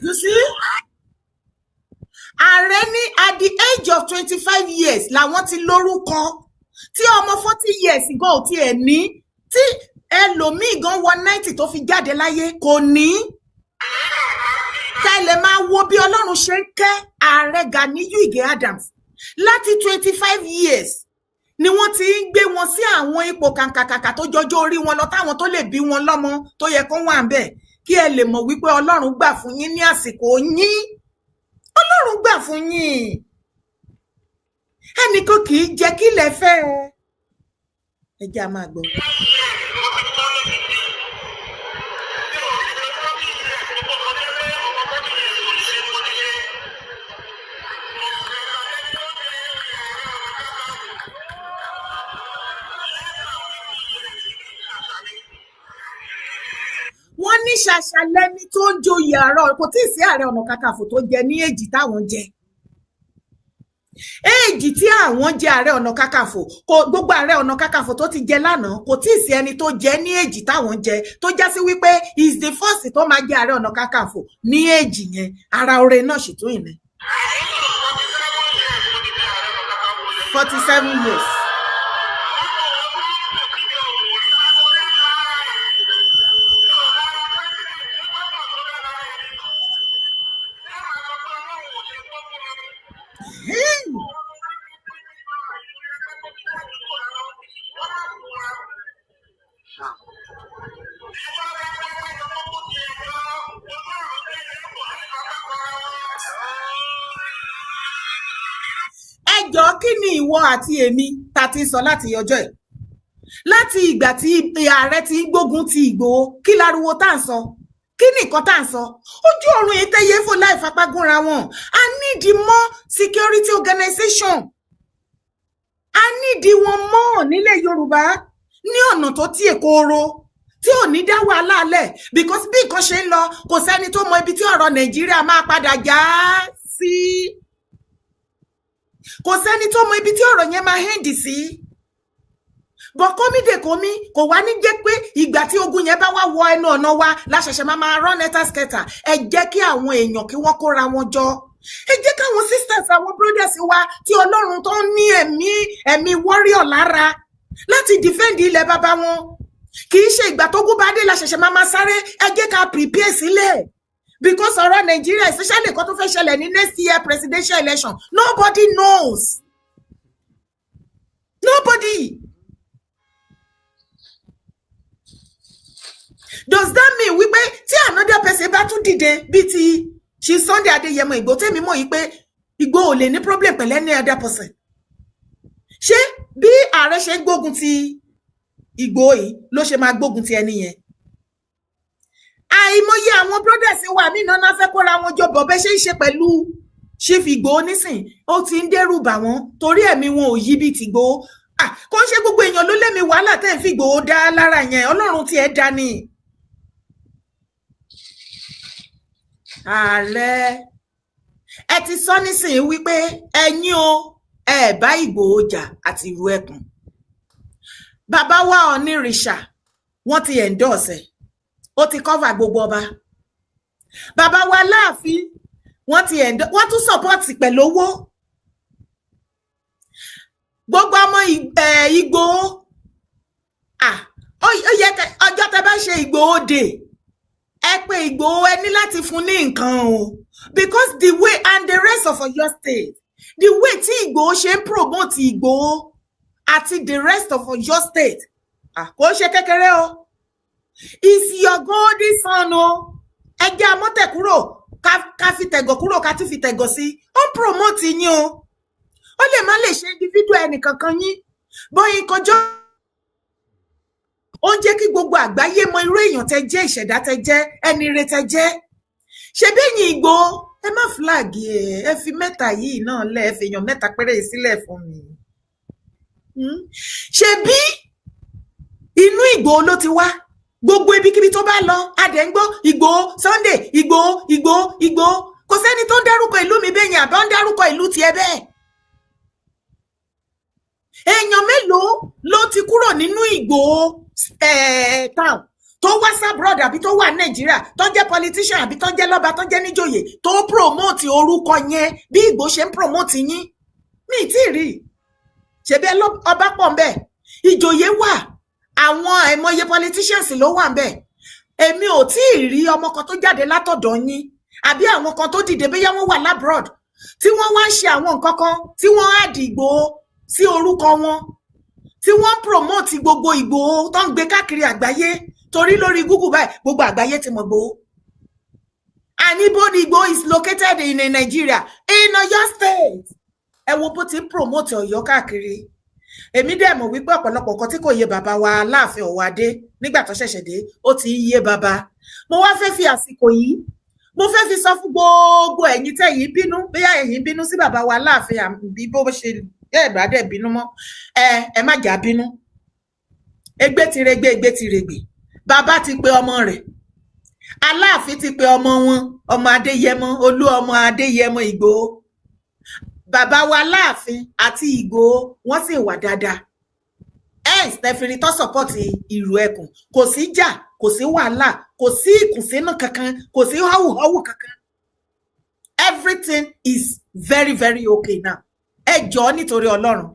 You see? Ààrẹ ní at the age of 25 years làwọn ti lórúkọ tí ọmọ 40 years gan ò tiẹ̀ ní tí ẹlòmíì gan wọ 90 tó fi jáde láyé kò ní. Tẹ́lẹ̀ máa wo bí Ọlọ́run ṣe ń kẹ́ Ààrẹ Ganiyu Ige Adams láti 25 years ni wọ́n ti ń gbé wọn sí àwọn ipò kàǹkàkàkà tó jọjọ́ orí wọn lọ táwọn tó lè bí wọn lọ́mọ tó yẹ kó wà ń bẹ̀ kí ẹ lè mọ̀ wípé Ọlọ́run gbà fún yín ní àsìkò yín. Ọlọ́run gbà fún yín ẹnìkan kì í jẹ́ kí lẹ fẹ́ ẹ jẹ́ a máa gbọ́. Wọ́n ní ṣàṣà lẹ́ni tó ń joyè àárọ̀ kò tí ì sí Ààrẹ Ọ̀nà Kakanfò tó jẹ ní èjì táwọn jẹ. Èjì tí àwọn jẹ Ààrẹ Ọ̀nà Kakanfò kò gbogbo Ààrẹ Ọ̀nà Kakanfò tó ti jẹ lánàá kò tí ì sí ẹni tó jẹ ní èjì táwọn jẹ tó já sí wípé is the first tó máa jẹ Ààrẹ Ọ̀nà Kakanfò ní èjì yẹn ara oore náà sì tún ìní. 47 years. Ẹjọ́ kí ni ìwọ àti èmi ta ti sọ láti ọjọ́ ẹ̀ láti ìgbà tí ààrẹ ti gbógun ti Ìgbòho kí láriwo tá ń sọ kí ni nǹkan tá ń sọ ojú ọ̀run yìí tẹ́yẹ fò láì fapágúnra wọn. I need more security organization. I need wọn mọ́ nílẹ̀ Yorùbá ní ọ̀nà tó tí èkóró tí ò ní dá wàhálà alẹ̀ because bí nǹkan ṣe ń lọ kò sẹ́ni tó mọ ibi tí ọ̀rọ̀ Nàìjíríà máa padà já sí. Kò sẹ́ni tó mọ ibi tí ọ̀rọ̀ yẹn máa hẹ́ndì sí. Bọ̀ kómídèkómí kò wá ní jẹ́ pé ìgbà tí ogun yẹn bá wá wọ ẹnu ọ̀nà wa láṣẹ̀ṣẹ̀ máa rán nẹ́tàskẹ́tà ẹ jẹ́ kí àwọn èèyàn kí wọ́n kóra wọn jọ. Ẹ jẹ́ káwọn sisters àwọn brothers wa tí Ọlọ́run tó ní ẹ̀mí warrior lára láti defend ilẹ̀ bàbá wọn. Kì í ṣe ìgbà tó gún bá dé láṣẹ̀ṣẹ̀ máa sáré ẹ jẹ́ ká prepare sílẹ̀. Because ọ̀rọ̀ Nigeria, especially nǹkan tó fẹ́ ṣẹlẹ̀ ní next year presidential election, nobody knows. Nobody. Does that mean wípé tí another person bá tún dìde bí ti ṣe Sunday Adéyẹmọ Ìgbòho tèmi mọ̀ yìí pé Ìgbòho ò lè ní problem pẹ̀lú any other person? Ṣé bí ààrẹ ṣe gbógun ti Ìgbòho yìí ló ṣe máa gbógun ti ẹni yẹn? Àìmọye àwọn brothers wa mí náà fẹ́ kóra wọn jọ bọ̀ bẹ́ ṣe ń ṣe pẹ̀lú Chief Ìgbòho nísìn ó ti ń dẹ́rù bà wọ́n torí ẹ̀mí wọn ò yí bí ti Ìgbòho. Kò ń ṣe gbogbo èèyàn ló lẹ́mi wàhálà tẹ́ ń fi Ìgbòho dá lára yẹn Ọlọ́run tí ẹ dá ni. Ààrẹ ẹ ti sọ nísìn wípé ẹ̀yin o ẹ bá Ìgbòho jà àti ìrú ẹkùn. Bàbá wa Onírìṣà wọ́n ti endorse ó ti cover gbogbo ọba. Bàbá wa Láàfin wọ́n tún support pẹ̀lú owó. Gbogbo ọmọ Ìgbòho ó yẹ ọjọ́ tẹ́ bá ṣe Ìgbòho day ẹ pé Ìgbòho ẹ ní láti fún ní nǹkan o because the way and the rest of your state the way tí Ìgbòho ṣe ń promote Ìgbòho àti the rest of your state kò ṣe kékeré o. Is your golden son o ẹ jẹ́ amọ́tẹ̀ kúrò ká fi tẹ̀gọ̀ kúrò ká tún fi tẹ̀gọ̀ sí ó ń promote yín o ó lè má lè ṣe individual ẹnìkankan yín bóyin kọjọ́ ó ń jẹ́ kí gbogbo àgbáyé mọ irú èèyàn tẹ́ jẹ́ ìṣẹ̀dá tẹ́ jẹ́ ẹni ire tẹ́ jẹ́ ṣe bẹ́yìn Ìgbòho ẹ má flag ẹ fi mẹ́ta yìí náà lẹ́ ẹ fèèyàn mẹ́ta péré sílẹ̀ fún mi ṣe bí inú Ìgbòho ló ti wá gbogbo ibikíbi tó bá lọ adẹ̀ ń gbọ́ Ìgbòho Sunday Ìgbòho kò sẹ́ni tó ń dárúkọ ìlú mi bẹ́yìn àbá ń dárúkọ ìlú tiẹ̀ bẹ́ẹ̀. Èèyàn mélòó ló ti kúrò nínú Ìgbòho town tó wá sábrọ̀dà àbí tó wà Nàìjíríà tó jẹ́ politician àbí tó jẹ́ lọ́ba tó jẹ́ níjòyè tó promote orúkọ yẹn bí Ìgbòho ṣe ń promote yín mi tí ì rí ṣebí ọba pọ̀ ń bẹ̀ ìjòyè wà àwọn àìmọye politicians ló wà ń bẹ̀ èmi ò tí ì rí ọmọ kan tó jáde látọ̀dọ̀ yín àbí àwọn kan tó dìde bóyá wọ́n wà labroad tí wọ́n wá ń ṣe àwọn nǹkan kan tí wọ́n á di Ìgbòho sí orúkọ wọn tí wọ́n promote gbogbo Ìgbòho tó ń gbé káàkiri àgbáyé torí lórí Google báyìí gbogbo àgbáyé ti mọ̀ Ìgbòho And Igbo is located in Nigeria, in Oyo State. Ẹ wo bó ti promote Ọ̀yọ́ káàkiri. Èmi dẹ̀ mọ̀ wípé ọ̀pọ̀lọpọ̀ nǹkan tí kò yé bàbá wa Aláàfin Ọ̀wádé nígbà tó ṣẹ̀ṣẹ̀ dé, ó ti yé bàbá. Mo wá fẹ́ fi àsìkò yìí, mo fẹ́ fi sọ fún gbogbo ẹ̀yin tẹ́yin bínú, bóyá ẹ̀yin bínú sí bàbá wa Aláàfin àbí bó ṣe ìbàdẹ̀ bínú mọ́. Ẹ má jà bínú. Egbe ti regbe. Bàbá ti pe ọmọ rẹ̀. Aláàfin ti pe ọmọ wọn, ọmọ Adéyẹmọ, Olú ọmọ Adéyẹmọ Ìgbòho. Bàbá wa Aláàfin àti Ìgbòho wọ́n sì wà dáadáa. Stefani tó support ìlú ẹkùn. Kò sí jà, kò sí wàhálà, kò sí ìkùnsínú kankan, kò sí họ́wù kankan. Everything is very, very okay now. Ẹ jọ̀ọ́ nítorí Ọlọ́run.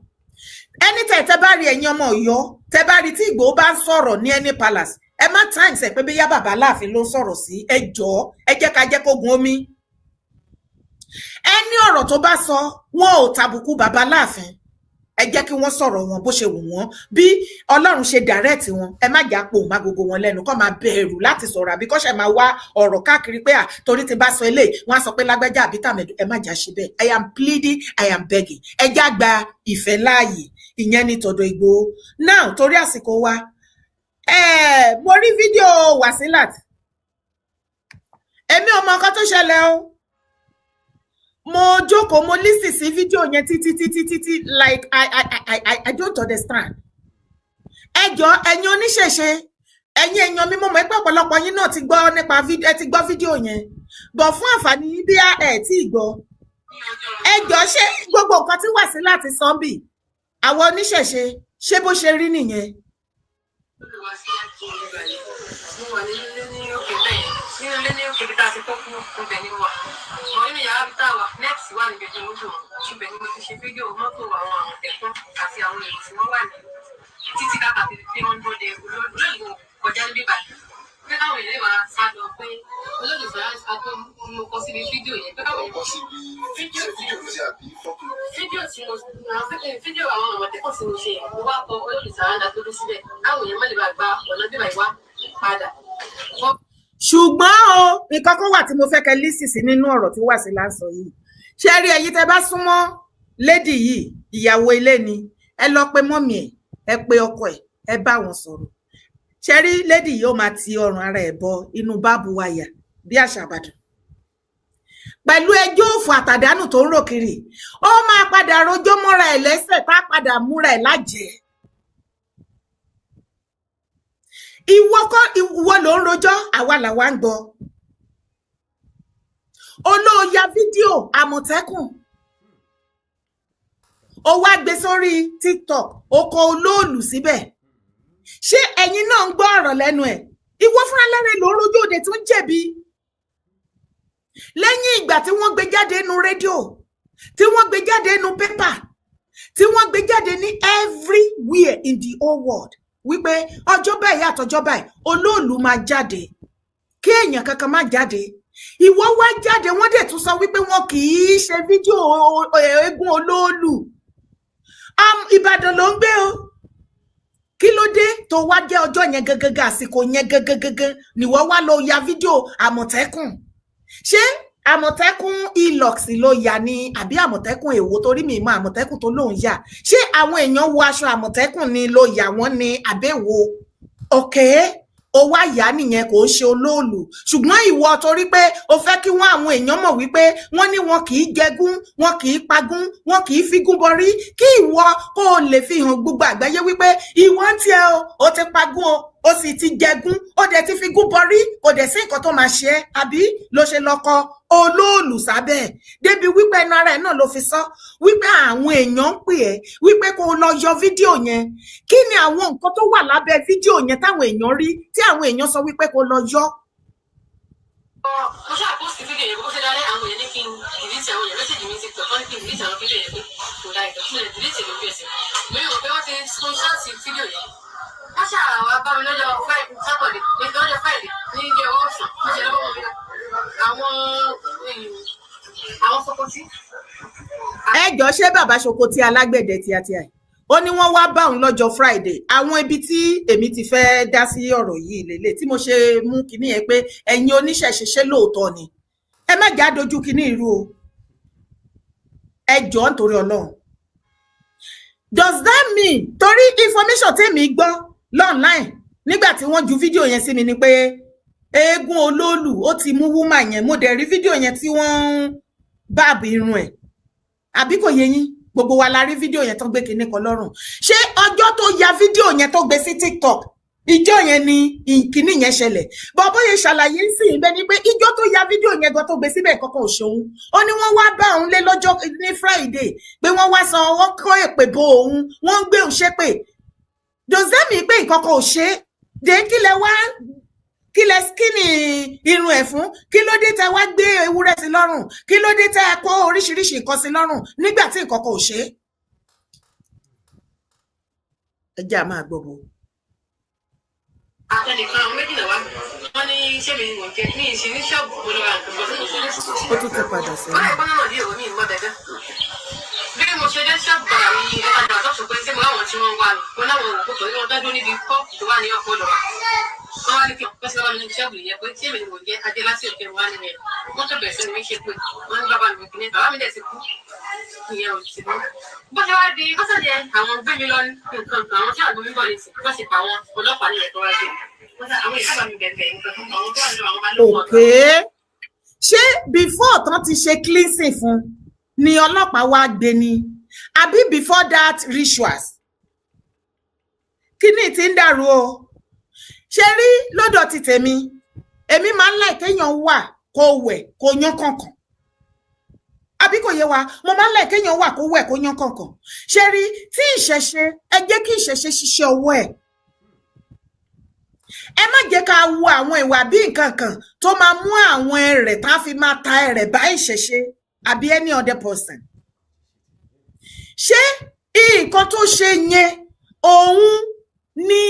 Anytime tẹ́ bá rí ẹ̀yin ọmọ Ọ̀yọ́, tẹ́ bá rí tí Ìgbòho bá ń sọ̀rọ̀ ní any palace, ẹ má times ẹ pé bí yá bàbá Aláàfin ló ń sọ̀rọ̀ sí. Ẹ jọ̀ọ́, ẹ jẹ́ ká jẹ́ kó gun omi. Ẹni ọ̀rọ̀ tó bá sọ, wọn ò tàbùkù bàbá Aláàfin. Ẹ jẹ́ kí wọ́n sọ̀rọ̀ wọn bó ṣe wù wọ́n, bí Ọlọ́run ṣe direct wọn. Ẹ má jà pò má gbogbo wọn lẹ́nu kó máa bẹ̀rù láti sọ̀rọ̀ àbí kó ṣe máa wá ọ̀rọ̀ káàkiri pé torí tí bá sọ eléyìí wọ́n á sọ pé lágbájá àbí tàmẹ̀dù. Ẹ má jà ṣe bẹ́ẹ̀. I am pleading, I am begging. Ẹ já gba ìfẹ́ láàyè. Ìyẹn ni tọ̀dọ̀ Ìgbòho. Now torí àsìkò wa, mo rí fídíò Wasilat. Èmi ò mọ nǹkan tó ṣẹlẹ̀ o. Mo jókòó, mo listen sí fídíò yẹn títí like I don't understand. Ẹ jọ̀ọ́ ẹ̀yin oníṣẹ̀ṣe, ẹ̀yin èèyàn mi mo mọ̀ pé ọ̀pọ̀lọpọ̀ yín náà ti gbọ́ nípa fídíò, ẹ ti gbọ́ fídíò yẹn. Bọ̀ fún àǹfààní bí ẹ tí gbọ́. Ẹ jọ̀ọ́ ṣé gbogbo nǹkan tí Wasilat sọ bí àwọn oníṣẹ̀ṣe ṣé bó ṣe rí nìyẹn? Títí káàkiri tí wọ́n ń bọ́dẹ olóògbé kọjá níbí báyìí. Pé káwọn èèyàn lè máa sá lọ pé olólùfẹ́ àti mo kọ síbi fídíò yẹn. Pé káwọn èèyàn fídíò àwọn Àmọ̀tẹ́kùn tí mo ṣe yẹn. Mo wá kọ olólùfẹ́ àńdá tó dé síbẹ̀. Káwọn èèyàn má lè bá gba ọ̀nà bíbá ìwá padà. Ṣùgbọ́n o, nǹkan kan wà tí mo fẹ́ kẹ́ lísì sí nínú ọ̀rọ̀ tí Wasilat sọ yìí. Ṣé rí ẹ̀yin tẹ́ bá súnmọ́ lady yìí, ìyàwó ilé ni, ẹ lọ pé mọ́mì ẹ pé ọkọ ẹ bá wọn sọ̀rọ̀. Ṣé rí lady yìí ó máa ti ọrùn ara ẹ̀ bọ inú báàbù wáyà bí àṣà Ìbàdàn. Pẹ̀lú ẹjọ́ òfò àtàdánù tó ń rò kiri, ó máa padà rojọ́ mọ́ra ẹ̀ lẹ́sẹ̀ tá padà múra ẹ̀ lájẹ̀ẹ́. Ìwọ ló ń rojọ́, àwa làwa ń gbọ́. Olóòyà fídíò Àmọ̀tẹ́kùn. Ó wá gbé sórí TikTok, ó kọ olóòlù síbẹ̀. Ṣé ẹ̀yin náà ń gbọ́ ọ̀rọ̀ lẹ́nu ẹ̀? Ìwọ fúnra lẹ́rẹ̀ ló ń rojọ́ òde tó ń jẹ̀bi. Lẹ́yìn ìgbà tí wọ́n gbé jáde nínú rédíò, tí wọ́n gbé jáde nínú pépà, tí wọ́n gbé jáde ní everywhere in the whole world. Wípé ọjọ́ báyìí àtọjọ́ báyìí olóòlù máa jáde, kí èèyàn kankan má jáde. Ìwọ wá jáde, wọ́n dẹ̀ tún sọ wípé wọn kì í ṣe fídíò eégún olóòlù. Ìbàdàn ló ń gbé o. Kí ló dé tó wá jẹ́ ọjọ́ yẹn gangan àsìkò yẹn gangan ni wọ́n wá lọ ya fídíò Àmọ̀tẹ́kùn? Ṣé Àmọ̀tẹ́kùn Elox ló yà ni àbí Àmọ̀tẹ́kùn èwo? Torí mi mọ̀ Àmọ̀tẹ́kùn tó lóun yà. Ṣé àwọn èèyàn wọ aṣọ Àmọ̀tẹ́kùn ni ló yà wọ́n ni àbẹ̀wò? Okay, ó wá yà nìyẹn, kò ṣe olóòlù. Ṣùgbọ́n ìwọ torí pé o fẹ́ kí wọ́n àwọn èèyàn mọ̀ wípé wọ́n ní wọn kì í jẹgún, wọn kì í pagún, wọn kì í figún bọrí, kí ìwọ kó o lè fi hàn gbogbo àgbáyé wípé ìwọ ń tiẹ̀ o ti pagún o sì ti jẹgún, ó dẹ̀ ti figún bọrí, kò dẹ̀ sí nǹkan tó máa ṣe é, àbí ló ṣe lọ́kọ olóòlù sábẹ́ ẹ̀. Débi wípé ẹnu ara ẹ̀ náà ló fi sọ wípé àwọn èèyàn ń pè ẹ́ wípé kó o lọ yọ fídíò yẹn. Kí ni àwọn nǹkan tó wà lábẹ́ fídíò yẹn táwọn èèyàn rí tí àwọn èèyàn sọ wípé kó o lọ yọ? Mo ṣáà post fídíò yẹn bó ṣe dálẹ́ àwọn èèyàn ní kí n delete àwọn èèyàn mẹ́sẹ̀jì mi ti pẹ̀ kọ́ ní kí n delete àwọn fídíò yẹn pé kò dá ìtọ́ sílẹ̀ delete lórí ẹsẹ̀. Mi ò rò pé wọ́n ti screenshot fídíò yẹn. Wọ́n ṣáà wá bá mi lọ́jọ́ Saturday, lọ́jọ́ Friday ní ilé ọwọ́ ọ̀sán, mo ṣe lọ́wọ́ mi àwọn Sokoti. Ẹ jọ̀ọ́ ṣé bàbá Sokoti alágbẹ̀dẹ tíátíá ẹ̀? Ó ní wọ́n wá bá òun lọ́jọ́ Friday. Àwọn ibi tí èmi ti fẹ́ dá sí ọ̀rọ̀ yìí lélẹ̀ tí mo ṣe mú kinní yẹn pé ẹ̀yin oníṣẹ̀ṣe ṣé lóòótọ́ ni ẹ má já dojú kíní irú o ẹ jọ̀ọ́ nítorí Ọlọ́run. Does that mean torí information tèmi gbọ́ online nígbà tí wọ́n ju fídíò yẹn sí mi ni pé eégún olóòlù ó ti mú woman yẹn mo dẹ̀ rí fídíò yẹn tí wọ́n báàbù irun ẹ̀ àbí kò yé yín gbogbo wa la rí fídíò yẹn tó gbé kinní kan lọ́rùn ṣé ọjọ́ tó ya fídíò yẹn tó gbé sí TikTok ìjọ yẹn ni kinní yẹn ṣẹlẹ̀ bọ́ bóyá ṣàlàyé sí ibẹ̀ ni pé ìjọ tó ya fídíò yẹn gan tó gbé síbẹ̀ kọ́kọ́ òṣòun ó ní wọ́n wá bá òun lé lọ́jọ́ ní Friday pé wọ́n wá san owó kọ́ èpè bo òun wọ́n ń gbé òun ṣépè does that mean pé ìkọ̀kọ̀ ò ṣe é dé kílẹ̀ wá kílẹ̀ skini irun ẹ̀ fún kí ló dé tẹ́ wá gbé ewúrẹ́ sí lọ́rùn kí ló dé tẹ́ kó oríṣiríṣi nǹkan sí lọ́rùn nígbà tí ìkọ̀kọ̀ ò ṣe é ẹ jẹ́ àmà gbogbo. Àtẹnìkan àwọn méjìlá wa wọ́n ní iṣẹ́ mi wọ̀n jẹ́ ní ìṣe ní ṣọ́ọ̀bù mo lọ́ra nǹkan bọ́ sínú ṣọ́ọ̀bù. Ó tún ti padà sẹ́yìn. Wọ́n lè bọ́ náà ní òun ní ìmọ̀ dẹ́dẹ́. Bí mo ṣe dé ṣọ́ọ̀bù padà ní ọjà àtọ́sùn pé ṣé mo láwọn tí wọ́n wà ní mo láwọn òkú tó ní wọ́n dájú níbi kọ́ọ̀kì tó wà ní ọ̀pọ̀ lọ́wọ́. Wọ́n wá ní kí wọ́n ṣe wá ní ṣọ́ọ̀bù yẹn pé tí èmi ni mo jẹ́ ajé láti òkè wá nílẹ̀. Wọ́n tó bẹ̀rẹ̀ sí ni mi ṣe pé wọ́n ní bàbá mi kìíní bàbá mi dẹ̀ ti kú. Ìyẹn ò sì mú. Bó ṣe wá di kọ́sọ̀dẹ̀ àwọn gbé mi lọ nǹkan kan àwọn tí àgbẹ̀ mi bọ̀ ní ìsìn bó ṣe pa àwọn ọlọ́pàá ní ẹ̀tọ́ wájú. Okay. Ṣé before tán ti ṣe cleansing fún ni ọlọ́pàá wá gbé ni àbí before that rituals kíni tí ń dàrú o ṣe rí lọ́dọ̀ ti tèmi èmi máa ń láì kéèyàn wà kó wẹ̀ kó yán kànkàn àbí kò yé wa mo máa ń láì kéèyàn wà kó wẹ̀ kó yán kànkàn ṣe rí tí ìṣẹ̀ṣe ẹ jẹ́ kí ìṣẹ̀ṣe ṣiṣẹ́ ọwọ́ ẹ̀ ẹ má jẹ́ ká wo àwọn ìwà bí nǹkan kan tó máa mú àwọn ẹrẹ̀ tá fi máa ta ẹrẹ̀ bá ìṣẹ̀ṣe àbí any other person ṣé nǹkan tó ṣe yẹn òun ni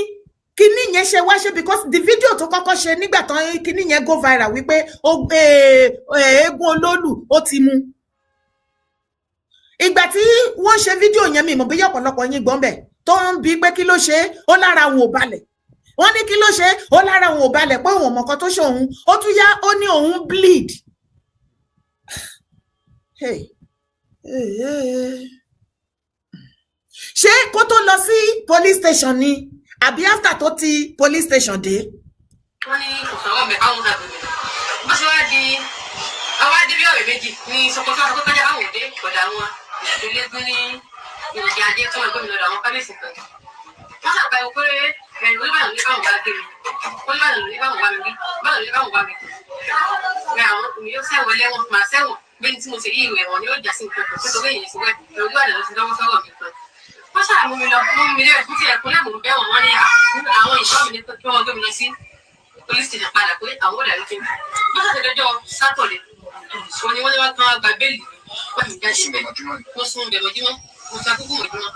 kíní yẹn ṣe wá ṣe because the video tó kọ́kọ́ ṣe nígbà tán kíní yẹn go viral wípé eégún olóòlù ó ti mú ìgbà tí wọ́n ṣe fídíò yẹn mi mọ̀ bí ọ̀pọ̀lọpọ̀ yín gbọ́n bẹ̀ tó ń bi pé kí ló ṣe ó lára òun ò balẹ̀ wọ́n ní kí ló ṣe ó lára òun ò balẹ̀ pé òun ò mọ̀kan tó ṣe òun ó tún yá ó ní òun bleed. ṣé kó tó lọ sí police station ni àbí after tó ti police station dé. wọ́n ní kò sọ̀rọ̀ mẹ́ káwọn náà bẹ̀rẹ̀ bó ṣe wá di àwọn adébí ọ̀rẹ́ méjì ní Sókótó akọ́kọ́jà àwọn òde ọ̀dà wọn ìlẹ́gbẹ́ ní ìròyìn ajé tí wọ́n gbé mi lọ́dọ̀ àwọn kábíyèsí kan wọ́n ṣàpàyọ pé ẹ̀rù ìbàdàn ní káwọn bá gbé mi wọ́n ìbàdàn ní káwọn bá mi rí ìbàdàn ní káwọn bá mi rẹ àwọn mi yóò sẹ́wọ̀n lẹ́wọ̀n máa sẹ́wọ̀n bẹ́ẹ̀ tí mo ṣe yí ìwẹ̀ wọn ni yóò jà sí nǹkan kan pé torí èyí sí wẹ̀ ẹ̀rù ìbàdàn ló ti lọ́wọ́ sọ́wọ́ mi kan wọ́n ṣàmú mi lọ mú mi lé ẹ̀kú tí ẹ̀kú lẹ́mú bẹ́ẹ̀ wọ́n ní àwọn ìṣọ́ mi ní kí wọ́n gbé mi lọ sí police station padà pé àwọn ò dàrú kí n wọ́n ṣàtẹ̀dọ́jọ́ sátọ̀dẹ̀ wọ́n ní wọ́n kàn gba bẹ́ẹ̀lì wọ́n mi jáde síbẹ̀ mo sún bẹ̀ mọ́júmọ́ mo sọ akókò mọ́júmọ́.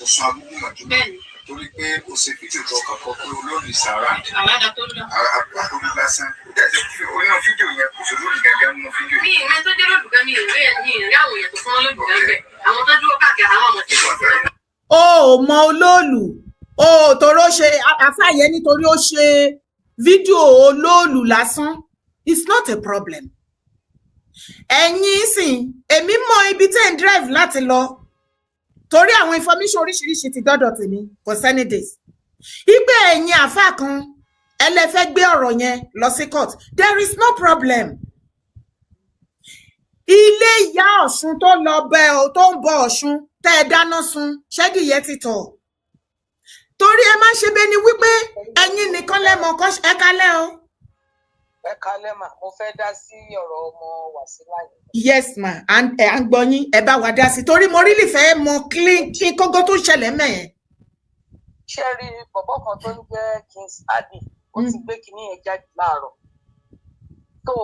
ó sún akókò mọ́júmọ́ torí pé ó ṣe fídíò tó kọ̀ọ̀kan pé olórí sàrà àwọn àdá tó lọ. àpapọ̀ lásán onínú fídíò yẹn kò sí lórí gẹ́gẹ́ nínú fídíò yẹn. mi ìmẹ́ tó dé lódùgá mi ìrẹ́ àwọn èèyàn tó fún wọn lódùgá ń bẹ̀ àwọn tó dúró káàkiri àwọn ọmọ tó wọ́n. o ò mọ olóòlù o torí ó ṣe àfàyẹ nítorí ó ṣe fídíò olóòlù lásán it's not a problem. ẹ̀yin sìn èmi mọ ibi tẹ́ ń drive láti lọ torí àwọn information oríṣiríṣi ti dọ́dọ̀ tèmi for sunny days ìgbé ẹ̀yin àfà kan ẹlẹ́fẹ́ gbé ọ̀rọ̀ yẹn lọ sí court there is no problem. ilé ìyá Ọ̀ṣun tó lọ bẹ ọ tó ń bọ Ọ̀ṣun tẹ́ ẹ dáná sun ṣẹ́díyẹ ti tọ̀ torí ẹ má ṣe bẹ́ẹ̀ ni wípé ẹ̀yin nìkan lẹ́mọ̀ ẹ kálẹ́ o. ẹ kálẹ́ mà mo fẹ́ dá sí ọ̀rọ̀ ọmọ Wàsílà yìí. yes ma à ń gbọ́ yín ẹ bá wa dá sí torí mo rí lè fẹ́ mọ kí kókó tó ṣẹlẹ̀ mẹ́yẹn. ṣé rí bọ̀bọ̀ kan tó ń jẹ́ Kings Adi ó ti gbé kinní yẹn jáde láàárọ̀ tó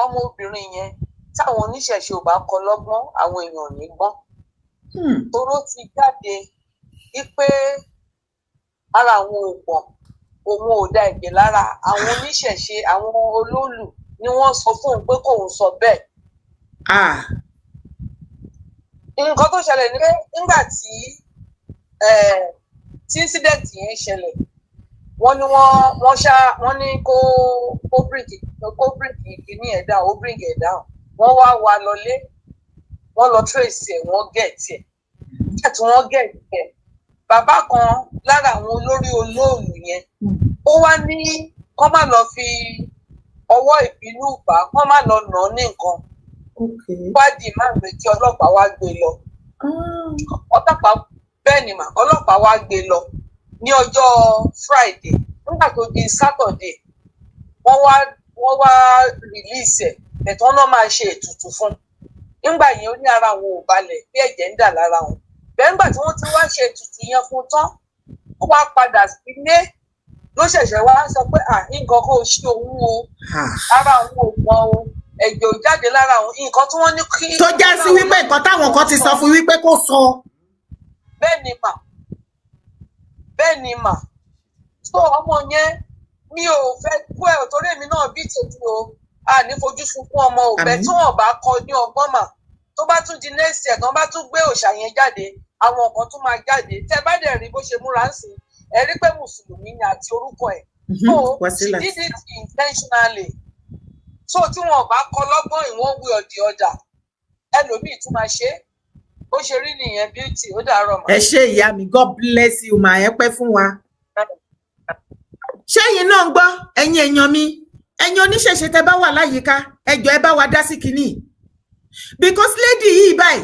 ọmọbìnrin yẹn táwọn oníṣẹ̀ṣe ò bá kọ́ lọ́gbọ́n àwọn èèyàn ò ní gbọ́n toró ti jáde wípé ara àwọn òpọ̀ òun ò da ẹ̀jẹ̀ lára àwọn oníṣẹ̀ṣe àwọn olóòlù ni wọ́n sọ fún òun pé kóun sọ bẹ́ẹ̀. nǹkan tó ṣẹlẹ̀ ni pé nígbà tí incident yẹn ṣẹlẹ̀ wọ́n ní wọ́n ní kó kó bring ìkíní ẹ̀ down ó bring ẹ̀ down wọ́n wá lọlé wọ́n lọ trace ẹ̀ wọ́n get ẹ̀ tí wọ́n get ẹ̀ bàbá kan lára àwọn olórí olóòlù yẹn ó wá ní kó má lọ fi ọwọ́ ìbínú bá kó má lọ nà án ní nǹkan wádìí má gbé kí ọlọ́pàá wá gbé lọ ọlọ́pàá bẹ́ẹ̀ ni mà ọlọ́pàá wá gbé lọ ní ọjọ́ Friday nígbà tó di Saturday wọ́n wá release ẹ̀ bẹ̀tẹ̀ wọ́n náà máa ṣe ètùtù fún nígbà yẹn ó ní ara àwọn ò balẹ̀ bí ẹ̀jẹ̀ ń dà lára wọn bẹ́ẹ̀ nígbà tí wọ́n ti wá ṣe ètùtù yẹn fún tán ó wá padà sílé ló ṣẹ̀ṣẹ̀ wá sọ pé nǹkan kó o ṣe òun o ara àwọn ò gbọ́n o ẹ̀jẹ̀ ò jáde lára àwọn nǹkan tí wọ́n ní kí. tó já sí wípé nǹkan táwọn kan ti sọ fún wípé kó sọ. bẹ́ẹ̀ ni mà tó ọmọ yẹn mi ò fẹ́ kú ẹ̀ torí èmi náà bí tèmi o ní fojú sunkún ọmọ òbẹ tí wọn bá kọ ní ọgbọ́n mà tó bá tún di next year kan bá tún gbé òòṣà yẹn jáde àwọn nǹkan tún máa jáde tẹ bá dẹ̀ rí bó ṣe múra ń sìn ẹ rí pé mùsùlùmí ni àti orúkọ ẹ̀ so she did it intentionally so tí wọn bá kọ lọ́gbọ́n ìwọ̀n wí ọ̀dì ọjà ẹlòmíì tún máa ṣe ó ṣe rí nìyẹn beauty ó dàárọ̀ mà. ẹ ṣé ìyá mi God bless you mà ẹ pẹ́ fún wa. ṣẹ́yìn náà ń gbọ́ ẹ̀yin èèyàn mi ẹ̀yin oníṣẹ̀ṣe tẹ́ bá wà láyìíká ẹ jọ̀ọ́ ẹ bá wa dá sí kinní because lady yìí báyìí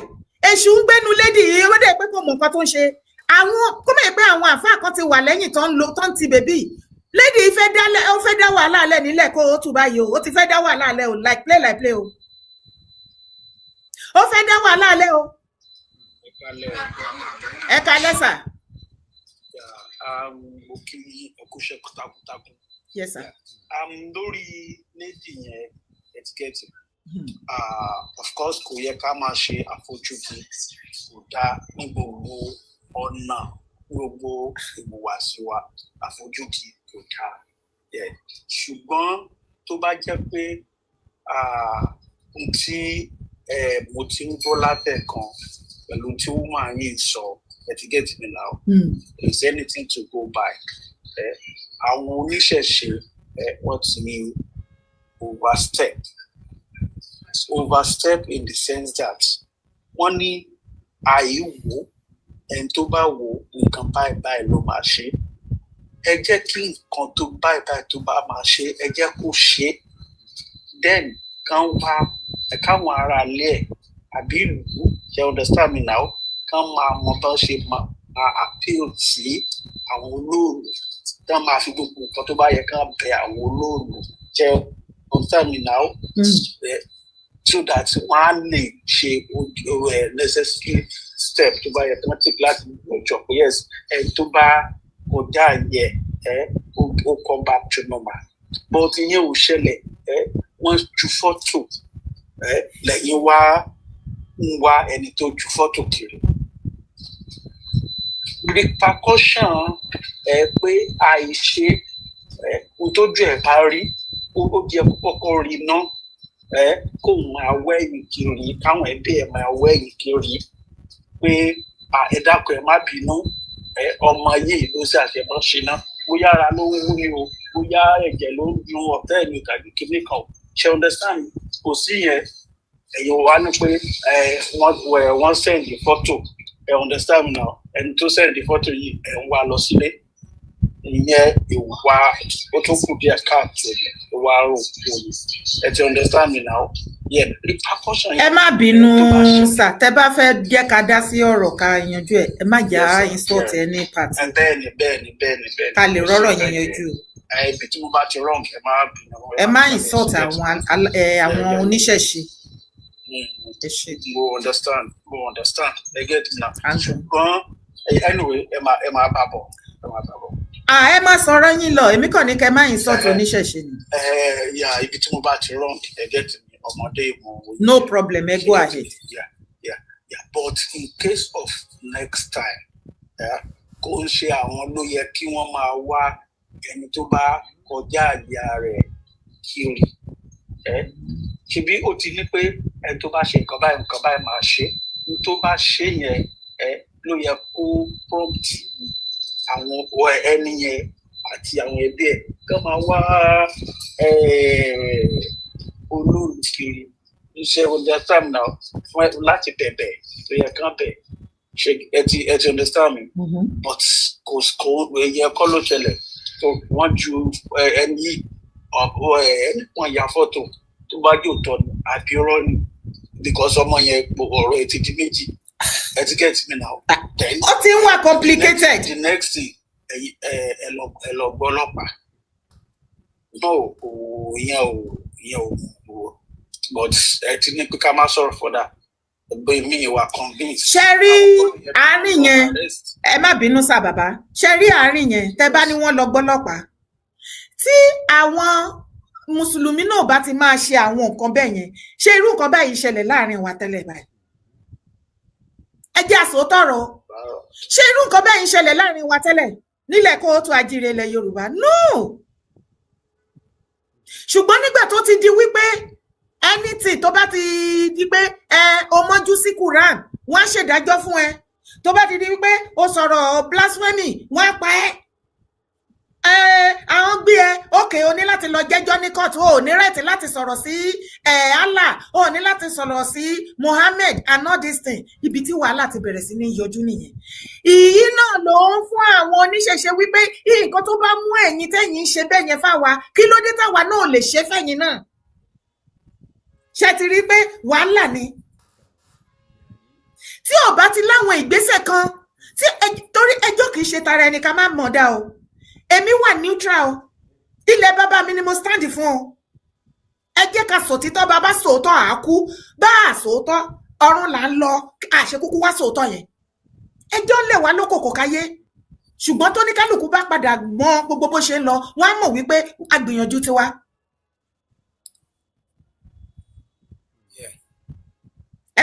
èṣù ń gbénu lady yìí ó dẹ̀ pé kò mọ̀ nǹkan tó ń ṣe àwọn kó mọ̀ pé àwọn àfáà kan ti wà lẹ́yìn tó ń ti bèbí lady yìí ó fẹ́ dá wàhálà alẹ́ nílẹ̀ kó o tù báyìí o ó ti fẹ́ dá wàhálà alẹ́ o like play o ó fẹ́ dá wàhálà alẹ́ o ẹ kalẹ́ sà. mo kí ọkùnṣe takuntakun. Yes sir. Lórí lady yẹn etiquette of course kò yẹ ká máa ṣe àfojúdi kò dáa ní gbogbo ọ̀nà gbogbo ìhùwàsí wa àfojúdi kò dáa ṣùgbọ́n tó bá jẹ́ pé ohun tí mo ti ń gbọ́ látẹ̀kan pẹ̀lú tí woman yìí sọ etiquette mi now there is anything to go by àwọn oníṣẹ̀ṣe wọ́n ti overstep in the sense that wọ́n ní àìwò ẹni tó bá wo nǹkan báyìí ló máa ṣe ẹ jẹ́ kí nǹkan tó báyìí tó bá máa ṣe ẹ jẹ́ kó ṣe then káwọn ará ilé ẹ̀ àbí ìlú ṣe understand me now kán máa mọ bá ṣe máa appeal sí àwọn olóòlù tán máa fi gbogbo nǹkan tó bá yẹ kán bẹ àwọn olóòlù ṣe understand me now so that wọ́n á lè ṣe necessary step tó bá yẹ kán take láti ọjọ́ pé yes ẹni tó bá kọjá yẹ ó come back to normal but ìyẹn ò ṣẹlẹ̀ wọ́n ju fọ́tò lẹ́yìn wá ń wá ẹni tó ju fọ́tò kiri repercussion pé àìṣe ohun tójú ẹ̀ bá rí ó jẹ́ kọ́kọ́ rí náà kó máa wẹ̀yìn kiri káwọn ẹbí ẹ̀ máa wẹ̀yìn kiri pé ẹ dákun ẹ má bínú ọmọ yìí ló ṣàṣẹmọ́ ṣe náà bóyá ara ló ń wú ni o bóyá ẹ̀jẹ̀ ló ń dun ọ̀tá ẹ̀ ní tàbí kíní kan ṣe understand kò sí yẹn ẹ̀yin wá ní pé wọ́n send the photo understand now ẹni tó send the photo yìí ń wá lọ sílé ìyẹn ìwà ó tó kù díẹ̀ káàtó ìwà òkú ẹ ti understand me now yeah repercussion. ẹ má bínú sà tẹ́ bá fẹ́ jẹ́ ká dá sí ọ̀rọ̀ ká yanjú ẹ má jà insult any party. bẹ́ẹ̀ni ká lè rọ́rọ̀ yẹn yanjú. ibi tí mo bá ti wrong ẹ má bínú. ẹ má insult àwọn oníṣẹ̀ṣe. mo understand ẹ get me now. ṣùgbọ́n anyway ẹ máa bá bọ̀. ẹ má sọ̀rọ̀ yín lọ èmi kàn ní kẹ́ má insult oníṣẹ̀ṣe ni. ibi tí mo bá ti wrong ẹ get me ọmọdé mo. No problem ẹ go ahead. Yeah. But in case of next time kò ń ṣe àwọn ló yẹ kí wọ́n máa wá ẹni tó bá kọjá àyà rẹ̀ kiri ṣebí ó ti ní pé ẹni tó bá ṣe nǹkan báyìí máa ṣe ní tó bá ṣe yẹn ló yẹ kó prompt àwọn ẹni yẹn àti àwọn ẹbí ẹ̀ kán máa wá olóòlù kiri iṣẹ́ understand now fún láti bẹ̀bẹ̀ tó yẹ kán bẹ̀ ṣe ẹ ti understand me but kò ẹ̀yẹ kọ́ ló ṣẹlẹ̀ tó wọ́n ju ẹni kan ya fọ́tò tó bá jò tọ́ ni àbí ọ̀rọ̀ ni because ọmọ yẹn ọ̀rọ̀ ẹ̀ ti di méjì etiquette mi now. Ó ti ń wà complicated. The next thing ẹ lọ gbọ́ ọlọ́pàá no ìyẹn ò but ẹ ti ní pé ká má sọ̀rọ̀ fọ́dà ẹgbẹ́ mi wà convinced. ṣe rí àárín yẹn ẹ má bínú sá bàbá ṣe rí àárín yẹn tẹ́ bá ní wọ́n lọ gbọ́ ọlọ́pàá tí àwọn mùsùlùmí náà bá ti máa ṣe àwọn nǹkan bẹ́ẹ̀ yẹn ṣé irú nǹkan báyìí ṣẹlẹ̀ láàrin wa tẹ́lẹ̀ báyìí ẹ jẹ́ àsòótọ́rọ̀ ṣé irú nǹkan báyìí ṣẹlẹ̀ láàrin wa tẹ́lẹ̀ nílẹ̀ kóòtù àjíire ilẹ̀ Yorùbá no ṣùgbọ́n nígbà tó ti di wípé anything tó bá ti di pé o mọ́jú sí Quran wọ́n á ṣèdájọ́ fún ẹ tó bá ti di wípé o sọ̀rọ̀ blasphemy wọ́n á pa ẹ́ àwọn gbé ẹ òkè o ní láti lọ jẹ́jọ́ ní court o ní right láti sọ̀rọ̀ sí Allah o ní láti sọ̀rọ̀ sí Muhammad and all this thing ibi tí wàhálà ti bẹ̀rẹ̀ sí ní yọjú nìyẹn ìyí náà ló ń fún àwọn oníṣẹ̀ṣe wípé nǹkan tó bá mú ẹ̀yin tẹ́yin ṣe bẹ́ẹ̀ yẹn fáwa kí ló dé táwa náà lè ṣe fẹ́yin náà ṣe ti rí pé wàhálà ni tí ò bá ti láwọn ìgbésẹ̀ kan tí torí ẹjọ́ kìí ṣe tara ẹni ká má mọ̀ dá o èmi wà neutral ilẹ̀ bàbá mi ni mo stand fún o ẹ jẹ́ ká sòtítọ́ bàbá sòótọ́ àákú bá àsòótọ́ ọ̀run là ń lọ àṣekúkú wá sòótọ́ yẹn ẹjọ́ lè wá lókòkò káyé ṣùgbọ́n tó ní kálukú bá padà mọ gbogbo bó ṣe ń lọ wọ́n á mọ̀ wípé agbìyànjú tiwa.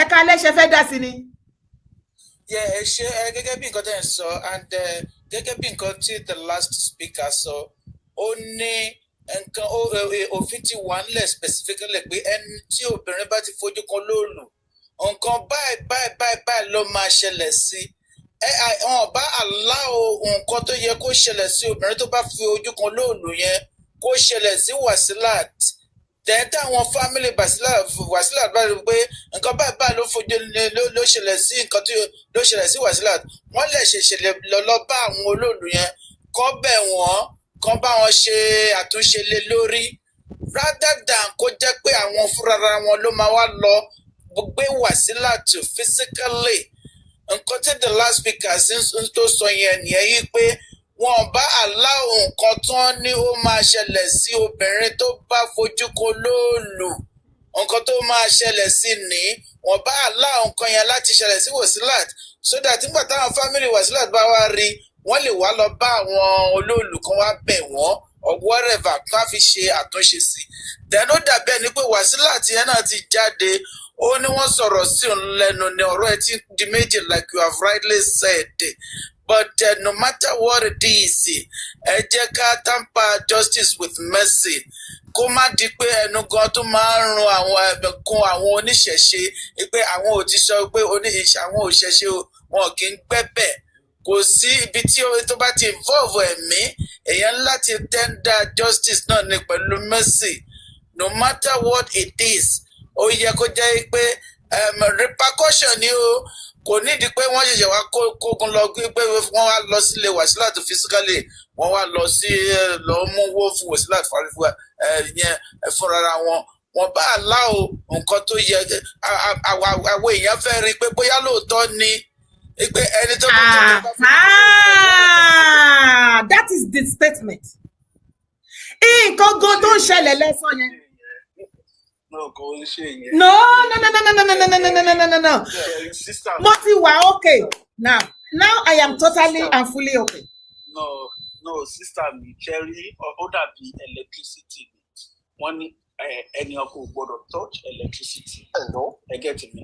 ẹ̀ka lẹ́sẹ̀ fẹ́ dá sí ni. ẹ ṣe gẹ́gẹ́ bí nǹkan tẹ́ ẹ sọ and gẹ́gẹ́ bí nǹkan tí the last speaker sọ ó ní nǹkan òfin ti wà nílẹ̀ specifically pé ẹni tí obìnrin bá ti fojú kan lóòlù nǹkan báyìí ló máa ṣẹlẹ̀ sí wọn bá allow nǹkan tó yẹ kó ṣẹlẹ̀ sí obìnrin tó bá fi ojú kan lóòlù yẹn kó ṣẹlẹ̀ sí Wasilat dẹ́ẹ́tà àwọn family Wasilat bá rí i pé nǹkan báyìí ló fojú ló ṣẹlẹ̀ sí nǹkan tí ló ṣẹlẹ̀ sí Wasilat wọ́n lè ṣẹ̀ṣẹ̀ lọ bá àwọn olóòlù yẹn kọ́ bẹ̀ wọ́n kọ́ bá wọn ṣe àtúnṣe lé lórí rather than kó jẹ́ pé àwọn fúnra wọn ló máa wá lọ gbé Wasilat physically nǹkan tí the last speaker tó sọ yẹn nìyẹn yí pé wọn bá allow nǹkan tán ní ó máa ṣẹlẹ̀ sí obìnrin tó bá fojú ko lóòlù nǹkan tó máa ṣẹlẹ̀ sí ní wọn bá allow nǹkan yẹn láti ṣẹlẹ̀ sí Wasilat so that nígbà táwọn family Wasilat bá wá rí wọ́n lè wá lọ bá àwọn olóòlù kan wá bẹ̀ wọ́n or whatever ká fi ṣe àtúnṣe sí then ó dàbí ẹni pé Wasilat yẹn náà ti jáde ó ní wọ́n sọ̀rọ̀ sí òun lẹ́nu ní ọ̀rọ̀ ẹ̀ tí di méjì like you have rightly said. But no matter what it is, ẹ jẹ́ ká tamper justice with mercy. Kó má di pé ẹnu gan tó máa ń run àwọn ẹ̀bẹ̀kún àwọn oníṣẹ̀ṣe pé àwọn ò ti sọ pé àwọn òṣẹ̀ṣe wọn kì í gbẹ́bẹ̀. Kò sí ibi tí tó bá ti involve ẹ̀mí, èèyàn láti tender justice náà ní pẹ̀lú mercy. No matter what it is, ó yẹ kó jẹ́ pé repercussion ni ó. Kò nídìí pé wọ́n ṣẹ̀ṣẹ̀ wá kógun lọ pé wọ́n wá lọ sílé Wasilat physically wọ́n wá lọ sí lọ mú owó fún Wasilat fàrífà yẹn fúnra wọn bá aláwọ̀ nǹkan tó yẹ àwọn èèyàn fẹ́ rí i pé bóyá lóòótọ́ ni pé ẹni tó bá tó bá fún that is the statement. Nǹkan gan tó ń ṣẹlẹ̀ lẹ́sàn yẹn. No. Moti wa okay. Now I am totally and fully okay. No, sister mi, Cherry, ó dàbí electricity. Wọ́n ní ẹni ọkọ ò gbọ́dọ̀ touch electricity. Hello, ẹ get me.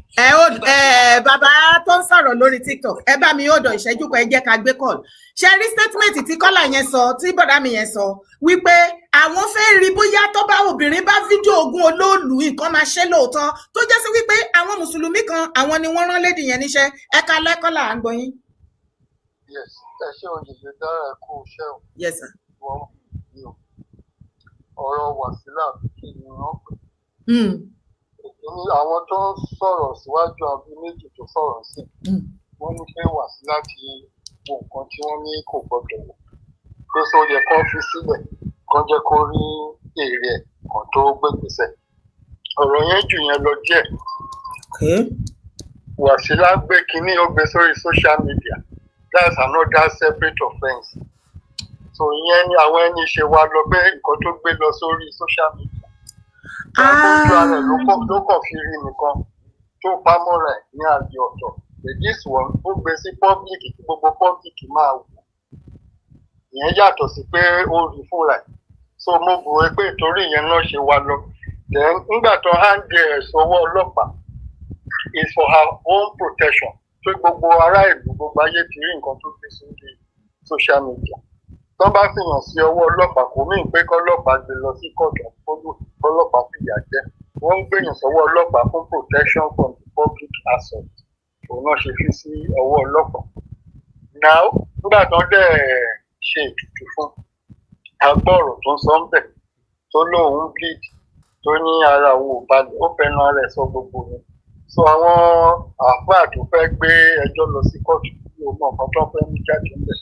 Bàbá tó ń sọ̀rọ̀ lórí TikTok. Ẹ bá mi ọ̀dọ̀ ìṣẹ́jú kan ẹ jẹ́ ká gbé call. Ṣé rí statement tí kọ́là yẹn sọ, tí bọ̀dá mi yẹn sọ, wípé àwọn fẹ́ rí bóyá tó bá obìnrin bá fídíò ogun olóòlù nǹkan máa ṣe lóòótọ́ tó jẹ́ sí wípé àwọn mùsùlùmí kan àwọn ni wọ́n rán lédì yẹn níṣẹ́ ẹ̀ka lẹ́kọ́là à ń gbọ́ yín. Yes, ẹ ṣé òjijì dára ẹ kú iṣẹ́ o. Yes sir. ọ̀rọ̀ Wàsílà kí ni wọ́n pè. Àwọn tó ń sọ̀rọ̀ síwájú àbí méjì tó sọ̀rọ̀ sí wọ́n ní pé Wàsílà ti wo nǹkan tí wọ́n ní kò gbọdọ̀ wò pé sọ yẹ kó fi sílẹ̀ kó jẹ́ kó rí èrè ẹ̀ kan tó gbégbèsè. Ọ̀rọ̀ yẹn jù yẹn lọ díẹ̀. Wàsílà gbé kínní ó gbé sórí social media, that's another separate offence. So ìyẹn ni àwọn ẹni ṣe wá lọ pé nǹkan tó gbé lọ sórí social media. Ojú ara ẹ̀ ló kàn fi rí nìkan tó pamọ́ rẹ̀ ní àyè ọ̀tọ̀. This one ó gbé sí public kí gbogbo public máa wò. Ìyẹn yàtọ̀ sí pé ó rí fúnra ẹ̀. So mo bù ẹ́ pé ìtorí ìyẹn náà ṣe wá lọ. Then nígbà tó hand ẹ̀ sọ́wọ́ ọlọ́pàá is for her own protection. Tó gbogbo ará ìlú gbogbo ayé ti rí nǹkan tó gbé sórí social media. Tó bá fìyàn sí ọwọ́ ọlọ́pàá kò mí pé kọ́lọ́pàá gbé lọ sí kọ̀ọ̀dọ̀ kọ́lọ́pàá fìyà jẹ. Wọ́n ń gbèyàn sọ́wọ́ ọlọ́pàá fún protection from the public asset. Òun náà ṣe fi sí ọwọ́ ọlọ́pàá. Now nígbà tó dẹ̀ ṣe ètùtù fún agbọ́rọ̀ tó ń sọ ń bẹ̀ tó lóun bleed tó ní ara òun ò balẹ̀ ó fẹ́nu ara ẹ̀ sọ gbogbo rẹ̀. So àwọn àáfàá tó fẹ́ gbé ẹjọ́ lọ sí kóòtù tí o mọ nǹkan tó fẹ́ mú jáde ńbẹ̀.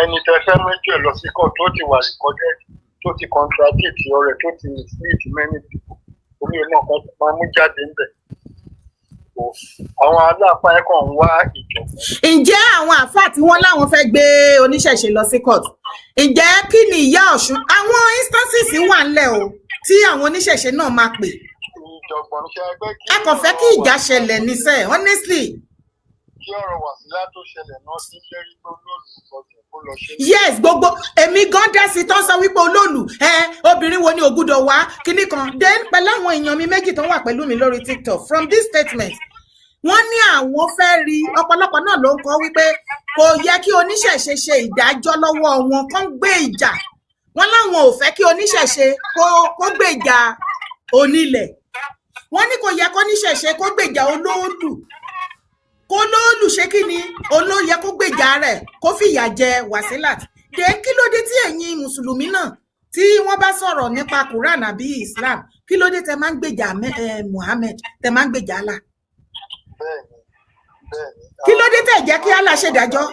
Ẹni tẹ fẹ́ méjì ẹ̀ lọ sí kóòtù tó ti wà recorded tó ti contradict ọ̀rẹ́ tó ti mislead many people orí ẹ̀ náà kan tó máa mú jáde ńbẹ̀. Àwọn aláàfáà ẹ̀ kàn ń wá ìjọba. Ǹjẹ́ àwọn àáfàá tí wọ́n láwọn fẹ́ gbé oníṣẹ̀ṣe lọ sí kóòtù ǹjẹ́ kí ni ìyá Ọ̀ṣun àwọn instances wà ńlẹ̀ o tí àwọn oníṣẹ̀ṣe náà máa pè. Ẹ kàn fẹ́ kí ìjà ṣẹlẹ̀ níṣẹ́ honestly. Kí ọ̀rọ̀ Wàsílà tó ṣẹlẹ̀ náà ti lérí pé olóòlù kó lọ ṣe. Yes, gbogbo èmi gan dẹ́sí tó ń sọ wípé olóòlù obìnrin wo ni ògùdọ̀ wá kíní kan then pẹ̀lú àwọn èèyàn mi méjì tó wà pẹ̀lú mi lórí TikTok from this statement wọ́n ní àwọn fẹ́ rí ọ̀pọ̀lọpọ̀ náà ló ń kọ́ wípé kò yẹ kí oníṣẹ̀ṣe ṣe ìdájọ́ lọ́wọ́ wọn kán gbé ìjà wọ́n láwọn ò fẹ́ kí oníṣẹ̀ṣe kó gbé ìjà onílẹ̀ wọ́n ní kò yẹ kó oníṣẹ̀ṣe kó gbé ìjà olóòlù kó lóòlù ṣe kí ni olóyè kó gbé ìjà rẹ̀ kó fìyà jẹ Wàsílà dé kí ló dé tí ẹ̀yin mùsùlùmí náà tí wọ́n bá sọ̀rọ̀ nípa Quran àbí Islam kí ló dé tẹ máa ń gbèjà Muhammad tẹ máa ń gbèjà Allah kí ló dé tẹ jẹ́ kí Allah ṣèdájọ́.